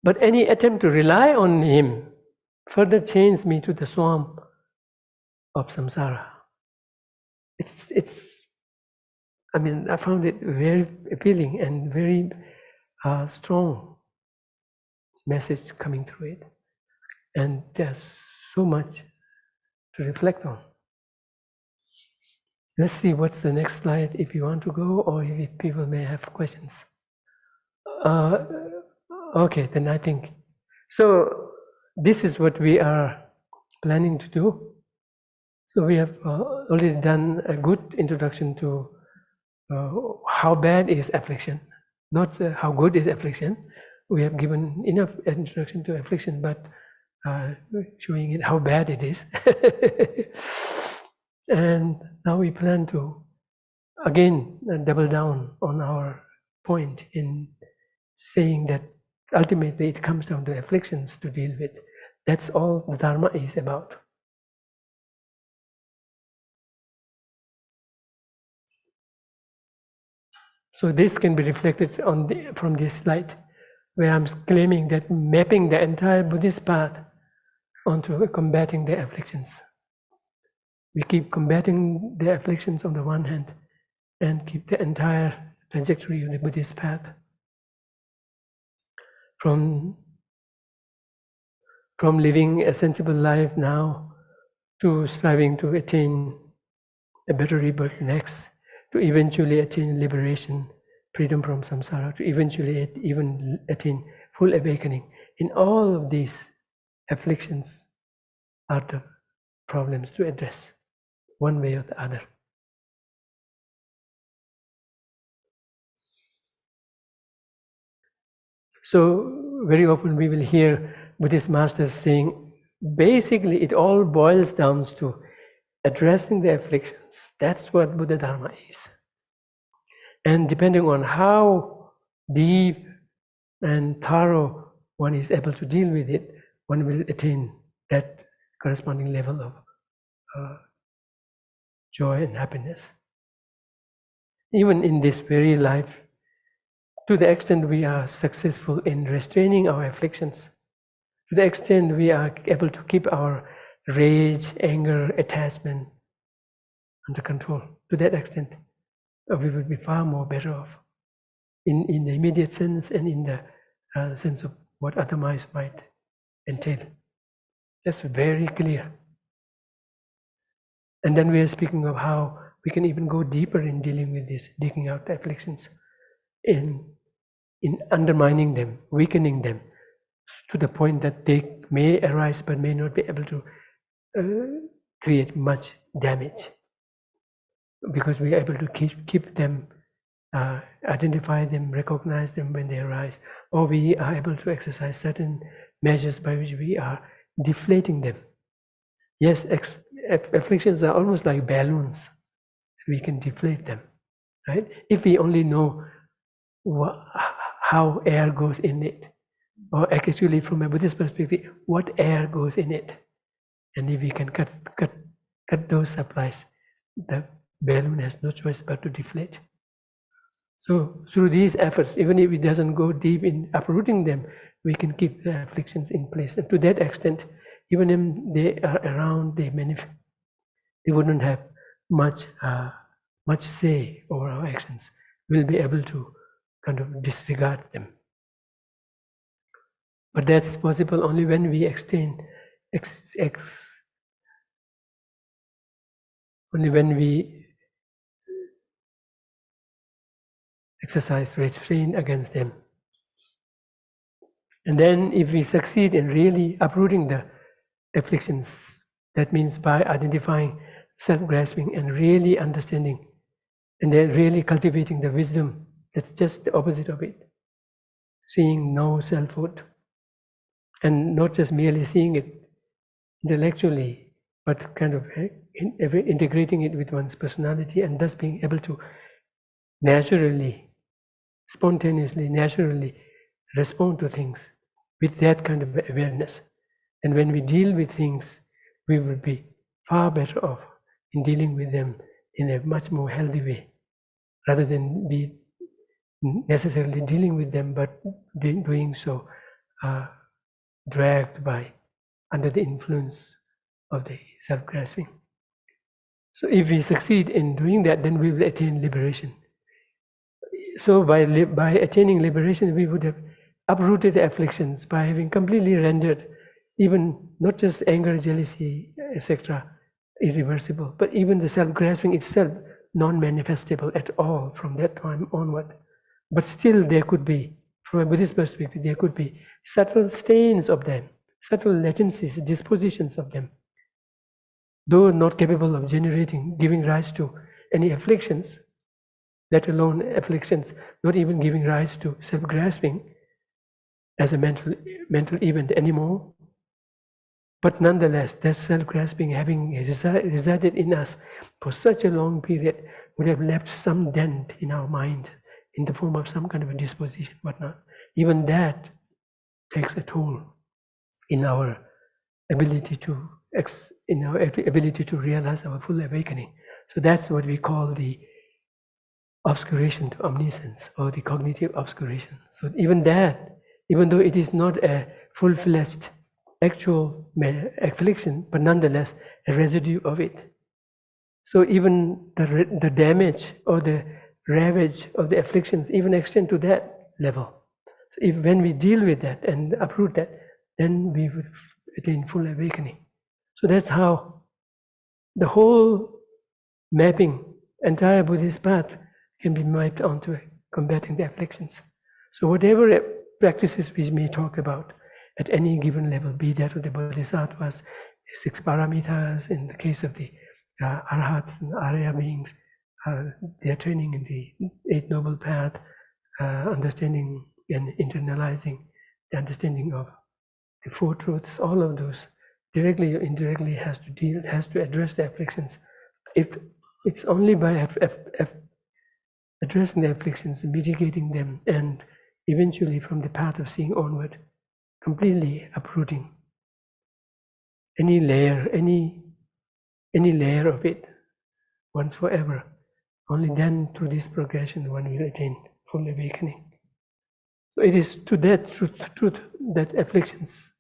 But any attempt to rely on him further chains me to the swarm of samsara. I found it very appealing and very strong message coming through it. And there's so much to reflect on. Let's see what's the next slide if you want to go or if people may have questions. Okay, then I think. So this is what we are planning to do. So we have already done a good introduction to how bad is affliction, not how good is affliction. We have given enough introduction to affliction, but showing it how bad it is. And now we plan to again double down on our point in saying that ultimately it comes down to afflictions to deal with. That's all the Dharma is about. So this can be reflected from this slide, where I'm claiming that mapping the entire Buddhist path onto combating the afflictions. We keep combating the afflictions on the one hand and keep the entire trajectory of the Buddhist path from living a sensible life now to striving to attain a better rebirth next, to eventually attain liberation, freedom from samsara, to eventually even attain full awakening. In all of these, afflictions are the problems to address, one way or the other. So very often we will hear Buddhist masters saying, basically it all boils down to addressing the afflictions. That's what Buddha Dharma is. And depending on how deep and thorough one is able to deal with it, one will attain that corresponding level of joy and happiness. even in this very life, to the extent we are successful in restraining our afflictions, to the extent we are able to keep our rage, anger, attachment under control, to that extent, we will be far more better off in the immediate sense and in the sense of what other minds might entail. That's very clear. And then we are speaking of how we can even go deeper in dealing with this, digging out the afflictions, in undermining them, weakening them, to the point that they may arise but may not be able to create much damage, because we are able to keep them, identify them, recognize them when they arise, or we are able to exercise certain measures by which we are deflating them. Yes, afflictions are almost like balloons. We can deflate them, right? If we only know how air goes in it, or actually from a Buddhist perspective, what air goes in it, and if we can cut those supplies, the balloon has no choice but to deflate. So through these efforts, even if it doesn't go deep in uprooting them, we can keep the afflictions in place. And to that extent, even if they are around, they wouldn't have much say over our actions. We'll be able to kind of disregard them. But that's possible only when we only when we exercise restraint against them. And then if we succeed in really uprooting the afflictions, that means by identifying self-grasping and really understanding, and then really cultivating the wisdom that's just the opposite of it, seeing no selfhood, and not just merely seeing it intellectually, but kind of integrating it with one's personality, and thus being able to naturally, spontaneously, naturally respond to things with that kind of awareness. And when we deal with things, we will be far better off in dealing with them in a much more healthy way, rather than be necessarily dealing with them, but doing so dragged by, under the influence of the self-grasping. So if we succeed in doing that, then we will attain liberation. So by attaining liberation, we would have uprooted the afflictions by having completely rendered even not just anger, jealousy, etc., irreversible, but even the self-grasping itself non-manifestable at all from that time onward. But still there could be, from a Buddhist perspective, there could be subtle stains of them, subtle latencies, dispositions of them, though not capable of giving rise to any afflictions, let alone afflictions, not even giving rise to self-grasping as a mental event anymore. But nonetheless, that self-grasping, having resided in us for such a long period, would have left some dent in our mind in the form of some kind of a disposition, whatnot. Even that takes a toll in our ability to realize our full awakening. So that's what we call the obscuration to omniscience, or the cognitive obscuration. So even that, even though it is not a full-fledged actual affliction, but nonetheless a residue of it. So even the damage or the ravage of the afflictions even extend to that level. So when we deal with that and uproot that, then we would attain full awakening. So that's how the whole entire Buddhist path can be mapped onto combating the afflictions. So whatever practices we may talk about at any given level, be that of the Bodhisattvas, 6 paramitas, in the case of the Arhats and Arya beings, their training in the 8 Noble Path, understanding and internalizing the understanding of the 4 truths, all of those directly or indirectly has to address the afflictions. It's only by addressing the afflictions, mitigating them, and eventually from the path of seeing onward, completely uprooting any layer of it once forever, Only then, through this progression, one will attain full awakening. So it is to that truth that afflictions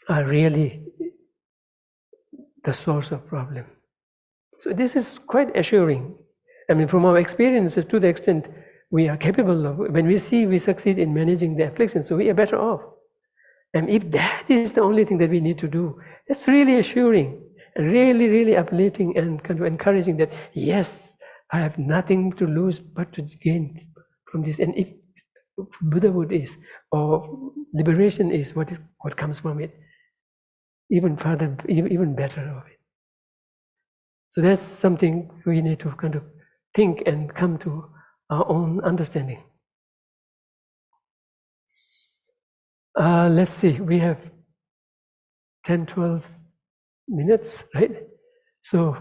are really the source of problem. So this is quite assuring. I mean, from our experiences, to the extent we are capable of, when we see we succeed in managing the afflictions, so we are better off. And if that is the only thing that we need to do, that's really assuring, and really, really uplifting and kind of encouraging that, yes, I have nothing to lose but to gain from this. And if Buddhahood is, or liberation is what comes from it, even further, even better of it. So that's something we need to kind of think and come to our own understanding. Let's see, we have 10, 12 minutes, right? So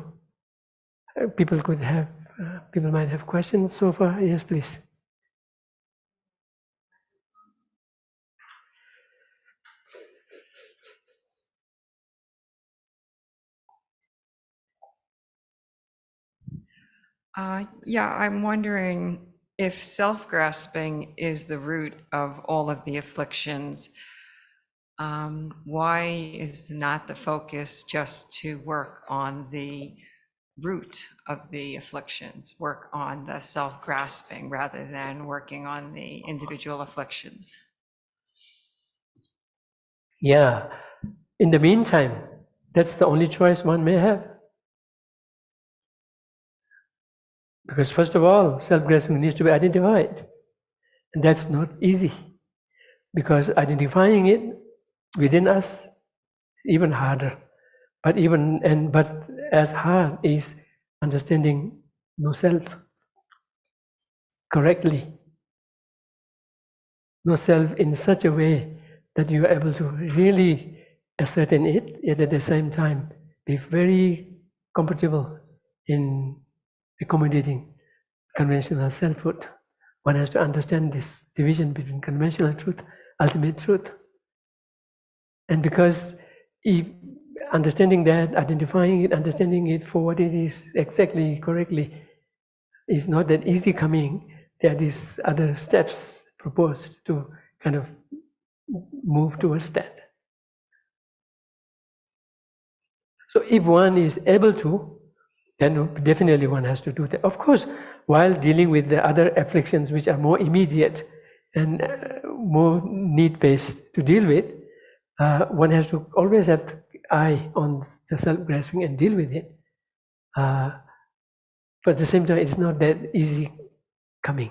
people might have questions so far. Yes, please. Yeah, I'm wondering if self-grasping is the root of all of the afflictions. Why is not the focus just to work on the root of the afflictions, work on the self-grasping rather than working on the individual afflictions? Yeah, in the meantime, that's the only choice one may have. Because first of all, self-grasping needs to be identified. And that's not easy. Because identifying it within us is even harder. But as hard is understanding no self correctly. No self in such a way that you are able to really ascertain it, yet at the same time be very comfortable in accommodating conventional selfhood. One has to understand this division between conventional truth, ultimate truth. And because if understanding that, identifying it, understanding it for what it is exactly, correctly, is not that easy coming, there are these other steps proposed to kind of move towards that. So if one is able to, then definitely one has to do that. Of course, while dealing with the other afflictions which are more immediate and more need-based to deal with, one has to always have eye on the self-grasping and deal with it. But at the same time, it's not that easy coming.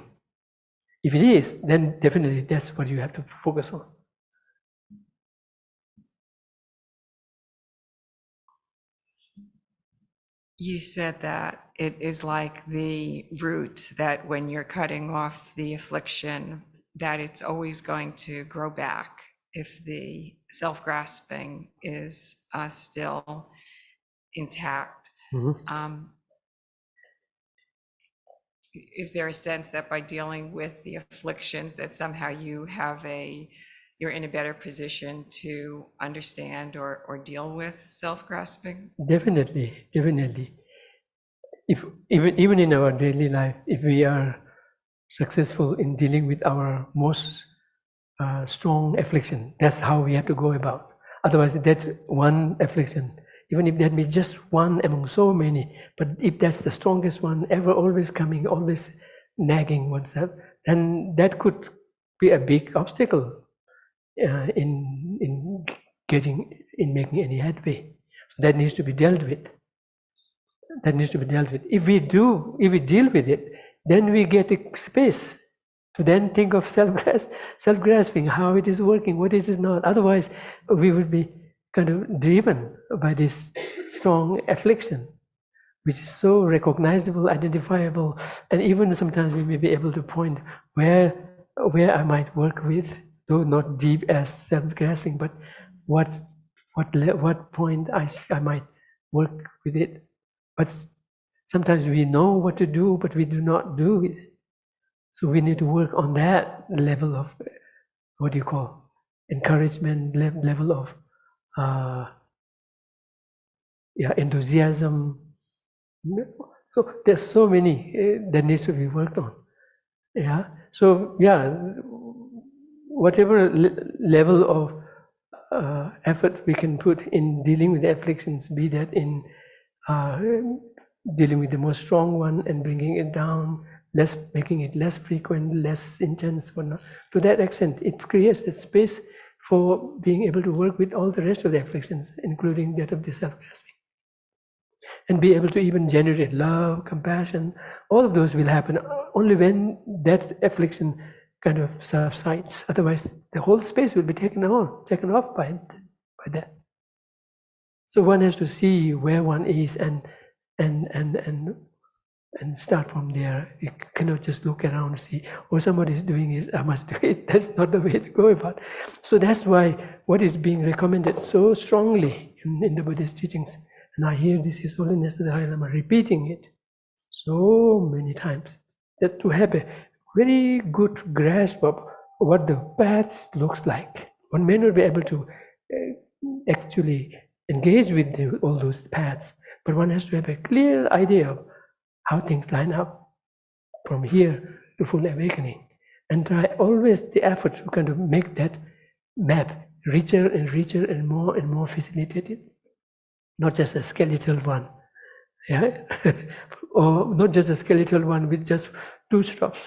If it is, then definitely that's what you have to focus on. You said that it is like the root, that when you're cutting off the affliction, that it's always going to grow back if the self-grasping is still intact. Mm-hmm. Is there a sense that by dealing with the afflictions that somehow you're in a better position to understand or deal with self-grasping? Definitely. If even in our daily life, if we are successful in dealing with our most strong affliction, that's how we have to go about. Otherwise, that one affliction, even if that be just one among so many, but if that's the strongest one ever, always coming, always nagging oneself, then that could be a big obstacle in making any headway. So that needs to be dealt with. If we deal with it, then we get a space to then think of self-grasping, how it is working, what it is not. Otherwise, we would be kind of driven by this strong affliction, which is so recognizable, identifiable, and even sometimes we may be able to point where I might work with, though not deep as self-grasping, but what point I might work with it. But sometimes we know what to do, but we do not do it. So we need to work on that level of encouragement, level of enthusiasm, So there's so many that needs to be worked on. Yeah. So yeah, whatever level of effort we can put in dealing with the afflictions, be that in dealing with the most strong one and bringing it down, making it less frequent, less intense, whatnot. To that extent, it creates the space for being able to work with all the rest of the afflictions, including that of the self-grasping, and be able to even generate love, compassion. All of those will happen only when that affliction kind of subsides. Otherwise, the whole space will be taken off by that. So one has to see where one is and start from there. You cannot just look around and see, oh, somebody is doing it, I must do it. That's not the way to go about it. So that's why what is being recommended so strongly in the Buddhist teachings, and I hear this His Holiness the Dalai Lama repeating it so many times, that to have a very good grasp of what the path looks like. One may not be able to actually engage with all those paths, but one has to have a clear idea of how things line up from here to full awakening, and try always the effort to kind of make that map richer and more facilitated, not just a skeletal one, yeah, or not just a skeletal one with just 2 stops.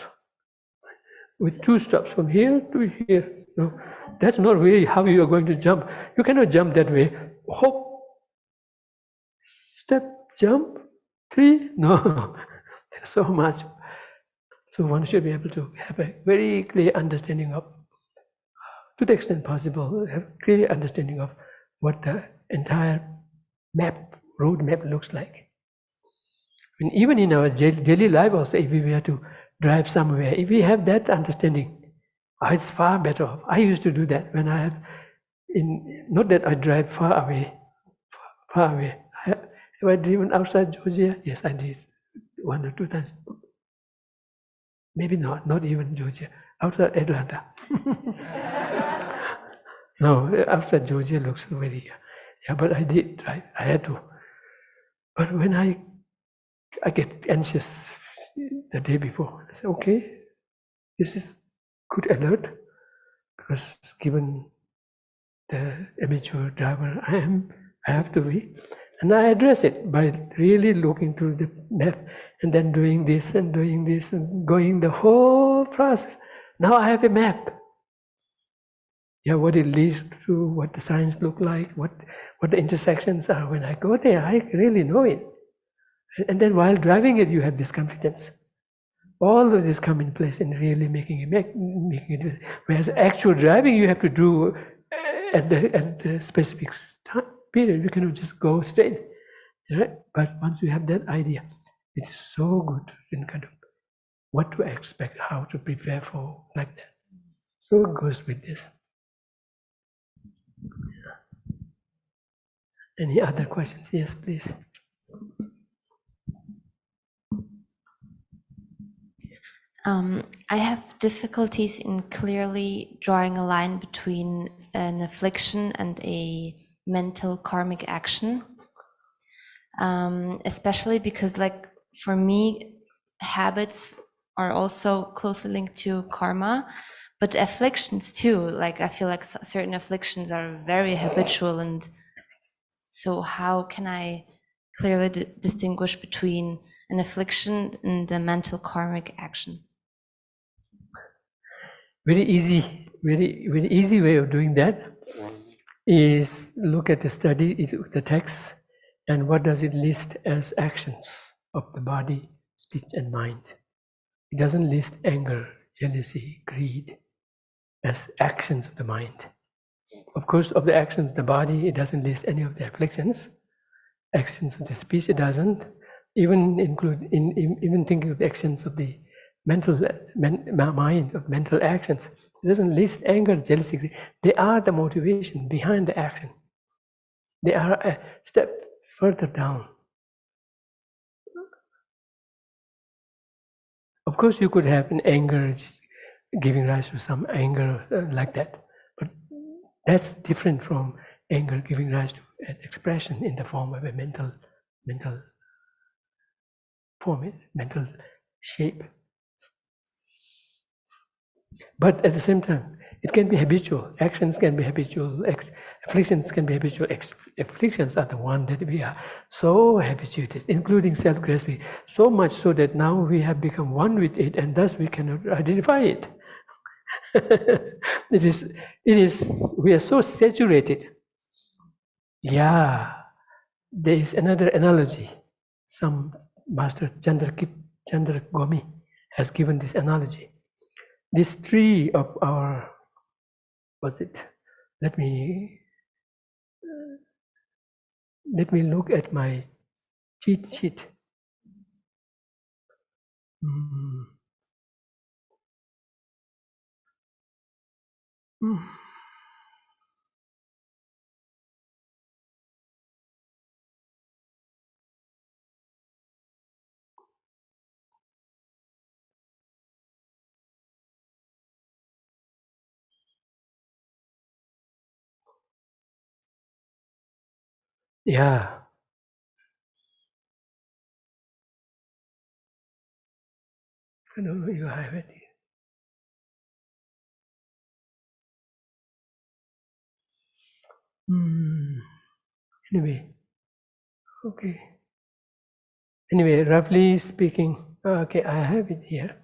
With 2 stops from here to here, no, that's not really how you are going to jump. You cannot jump that way. Hop, step, jump, 3. No, there's so much. So one should be able to have a very clear understanding of, to the extent possible, have a clear understanding of what the entire road map looks like. And even in our daily life also, if we were to drive somewhere, if we have that understanding, it's far better off. I used to do that when I have, not that I drive far away. Have I driven outside Georgia? Yes, I did 1 or 2 times. Maybe not even Georgia, outside Atlanta. No, outside Georgia looks very, yeah, but I did drive, I had to. But when I get anxious the day before, I say, okay, this is good alert, because given the amateur driver I have to be, and I address it by really looking through the map and then doing this and going the whole process. Now I have a map. Yeah, what it leads to, what the signs look like, what the intersections are. When I go there, I really know it. And then while driving it, you have this confidence. All of this come in place in really making it. Whereas actual driving, you have to do at the specific time period. You cannot just go straight. Right? But once you have that idea, it is so good in kind of what to expect, how to prepare for, like that. So it goes with this. Any other questions? Yes, please. I have difficulties in clearly drawing a line between an affliction and a mental karmic action, especially because, like, for me, habits are also closely linked to karma, but afflictions too. Like, I feel like certain afflictions are very habitual, and so how can I clearly distinguish between an affliction and a mental karmic action? Very easy way of doing that is look at the text, and what does it list as actions of the body, speech, and mind. It doesn't list anger, jealousy, greed as actions of the mind. Of course, of the actions of the body, it doesn't list any of the afflictions. Actions of the speech, it doesn't even include even thinking of the actions of the mind, of mental actions. It doesn't list anger, jealousy, greed. They are the motivation behind the action. They are a step further down. Of course, you could have an anger giving rise to some anger like that, but that's different from anger giving rise to an expression in the form of a mental form, mental shape. But at the same time, it can be habitual. Actions can be habitual. Afflictions can be habitual. Afflictions are the one that we are so habituated, including self-grasping, so much so that now we have become one with it, and thus we cannot identify it. It is. We are so saturated. Yeah, there is another analogy. Some master Chandra Gomi has given this analogy. This tree of our, what's it? Let me look at my cheat sheet. Yeah. I don't know if you have it. Anyway, okay. Anyway, roughly speaking, okay, I have it here.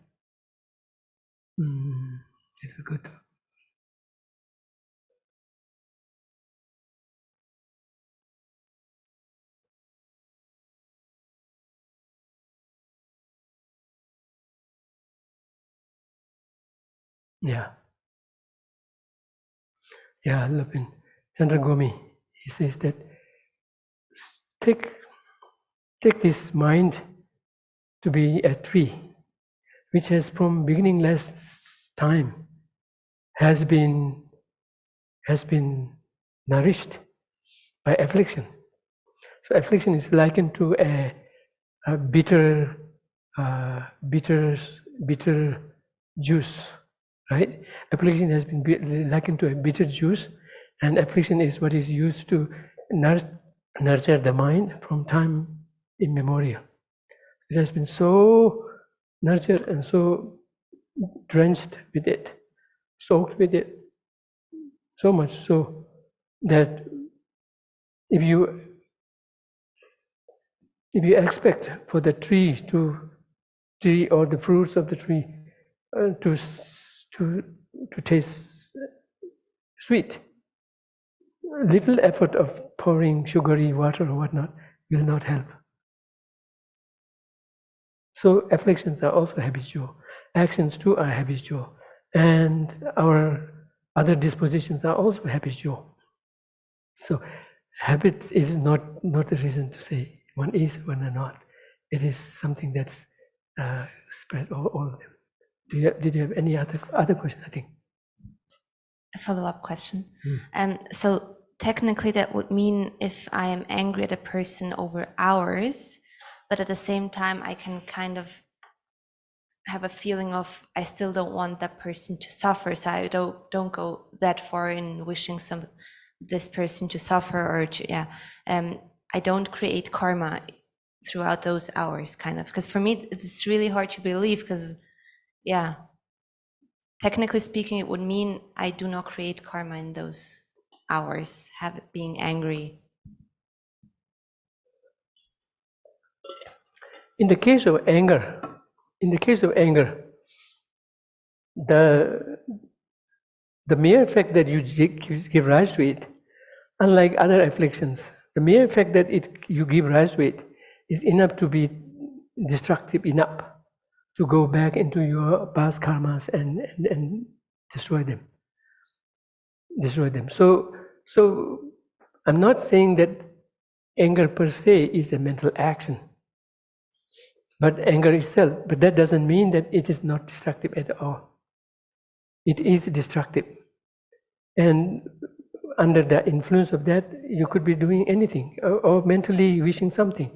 This is good. Yeah. Yeah, Lapin. Chandra Gomi, he says that take this mind to be a tree, which has from beginningless time has been nourished by affliction. So affliction is likened to a bitter juice, right? Affliction has been likened to a bitter juice, and affliction is what is used to nurture the mind from time immemorial. It has been so nurtured and so drenched with it, soaked with it, so much so that if you expect for the tree or the fruits of the tree to taste sweet, little effort of pouring sugary water or whatnot will not help. So afflictions are also habitual. Actions too are habitual, and our other dispositions are also habitual. So habit is not a reason to say one is, one are not. It is something that's spread all of them. Did you have any other question? I think A follow-up question. So technically that would mean if I am angry at a person over hours, but at the same time I can kind of have a feeling of I still don't want that person to suffer, so I don't go that far in wishing this person to suffer, or to I don't create karma throughout those hours, kind of, because for me it's really hard to believe, because technically speaking it would mean I do not create karma in those hours, being angry. in the case of anger, the mere fact that you give rise to it, unlike other afflictions, the mere fact that you give rise to it is enough to be destructive enough to go back into your past karmas and destroy them. So I'm not saying that anger per se is a mental action, but anger itself. But that doesn't mean that it is not destructive at all. It is destructive, and under the influence of that, you could be doing anything or mentally wishing something.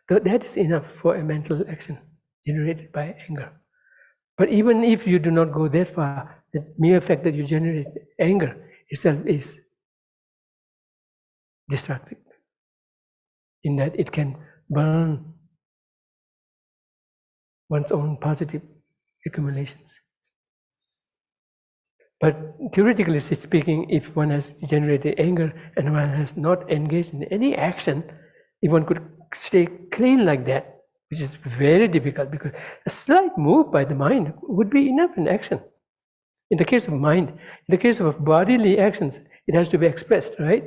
That is enough for a mental action generated by anger. But even if you do not go that far, the mere fact that you generate anger itself is destructive, in that it can burn one's own positive accumulations. But theoretically speaking, if one has generated anger and one has not engaged in any action, if one could stay clean like that, which is very difficult because a slight move by the mind would be enough in action. In the case of mind, in the case of bodily actions, it has to be expressed, right?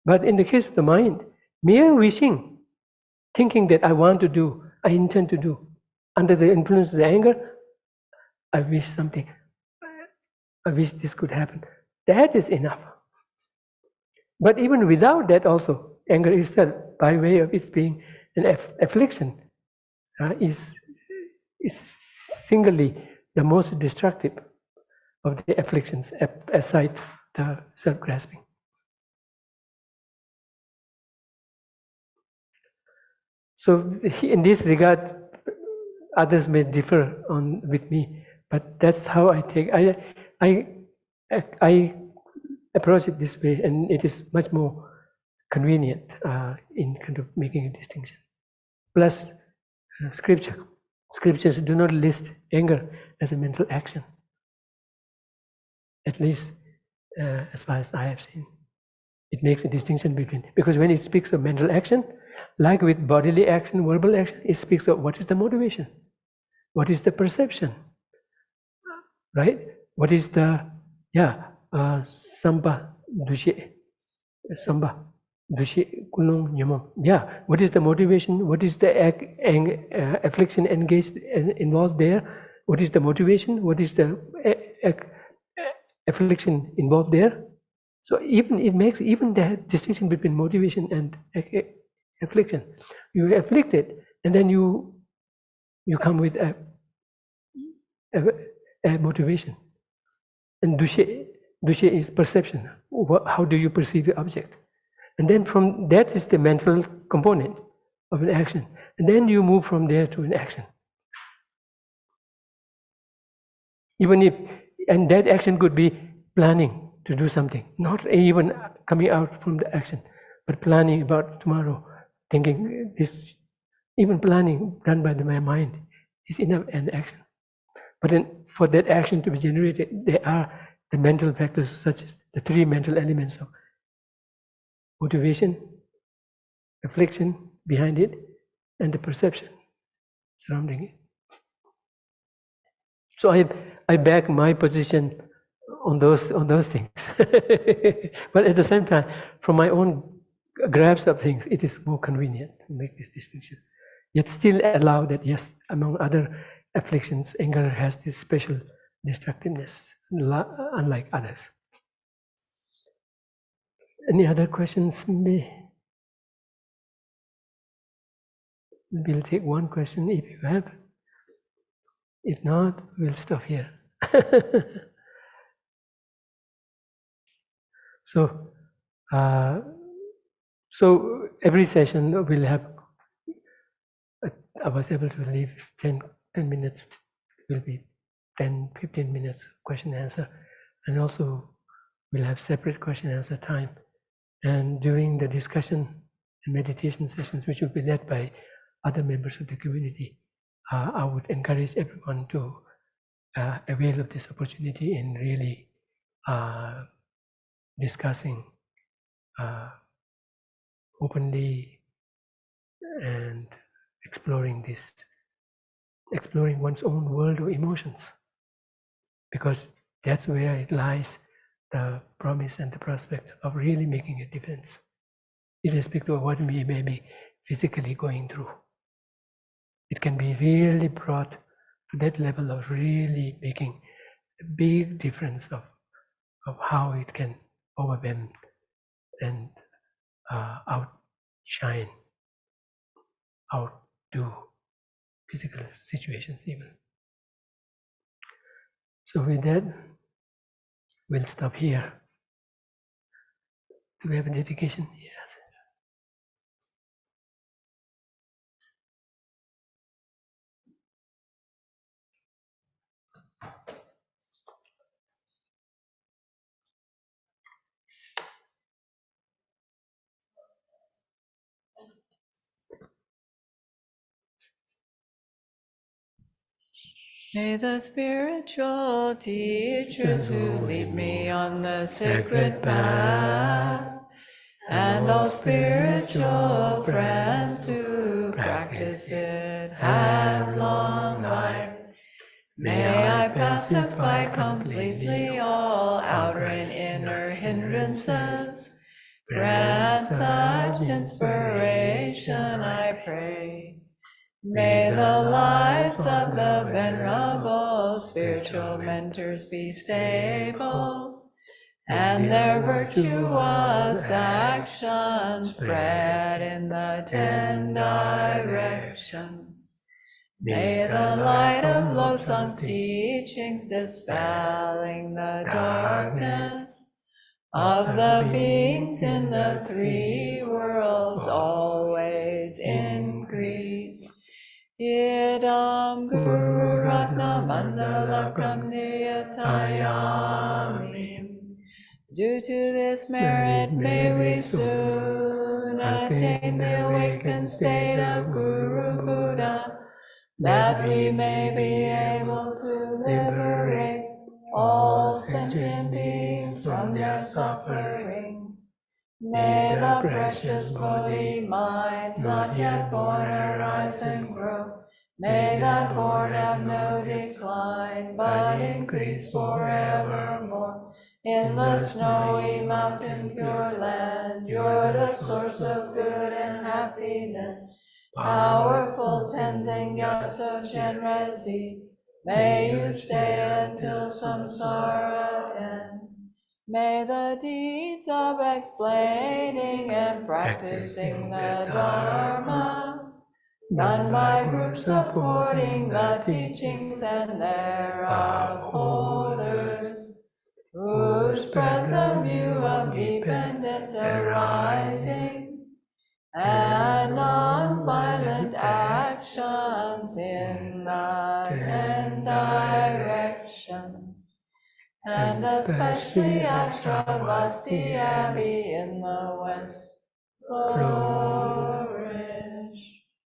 But in the case of the mind, mere wishing, thinking that I want to do, I intend to do, under the influence of the anger, I wish something, I wish this could happen. That is enough. But even without that also, anger itself, by way of its being an affliction, is singly the most destructive of the afflictions, aside the self-grasping. So in this regard, others may differ with me, but that's how I take. I approach it this way, and it is much more convenient in kind of making a distinction. Plus, scriptures do not list anger as a mental action, at least as far as I have seen. It makes a distinction between, because when it speaks of mental action, like with bodily action, verbal action, it speaks of what is the motivation, what is the perception, right? What is the, samba dushe, kulung nyamam. Yeah, what is the motivation? What is the affliction engaged involved there? What is the motivation? What is the affliction involved there? So even it makes even the distinction between motivation and affliction. You afflict it, and then you come with a motivation. And dushe is perception. How do you perceive the object? And then from that is the mental component of an action. And then you move from there to an action. Even if, and that action could be planning to do something, not even coming out from the action, but planning about tomorrow, thinking this, even planning done by my mind is enough an action. But then for that action to be generated, there are the mental factors such as the three mental elements of motivation, affliction behind it, and the perception surrounding it. So I back my position on those things. But at the same time, from my own grasp of things, it is more convenient to make this distinction. Yet still allow that, yes, among other afflictions, anger has this special destructiveness, unlike others. Any other questions? We'll take one question if you have. If not, we'll stop here. So every session will have, I was able to leave 10 minutes, will be 10, 15 minutes question answer. And also we'll have separate question answer time. And during the discussion and meditation sessions, which will be led by other members of the community, I would encourage everyone to avail of this opportunity in really discussing openly and exploring one's own world of emotions, because that's where it lies, the promise and the prospect of really making a difference, irrespective of what we may be physically going through. It can be really brought to that level of really making a big difference of how it can overwhelm and outshine, outdo physical situations even. So with that, we'll stop here. Do we have a dedication? Yes. May the spiritual teachers who lead me on the sacred path, and all spiritual friends who practice it, have long life. May I pacify completely all outer and inner hindrances. Grant such inspiration, I pray. May the lives of the venerable spiritual mentors be stable, and their virtuous actions spread in the 10 directions. May the light of Wholesom's teachings dispelling the darkness of the beings in the 3 worlds always increase. Idam Guru Ratna Mandalakam Niyatayami. Due to this merit, may we soon attain the awakened state of Guru Buddha, that we may be able to liberate all sentient beings from their suffering. May the precious Bodhi mind not yet born arise and grow. May that born have no decline, but increase forevermore. In the snowy mountain pure land, you're the source of good and happiness. Powerful Tenzin Gyatso Chenrezig, may you stay until samsara ends. May the deeds of explaining and practicing the Dharma, done by groups supporting the teachings and their upholders, who spread the view of dependent arising and non-violent actions in the 10 directions, and especially at Sravasti Abbey in the West. Flourish.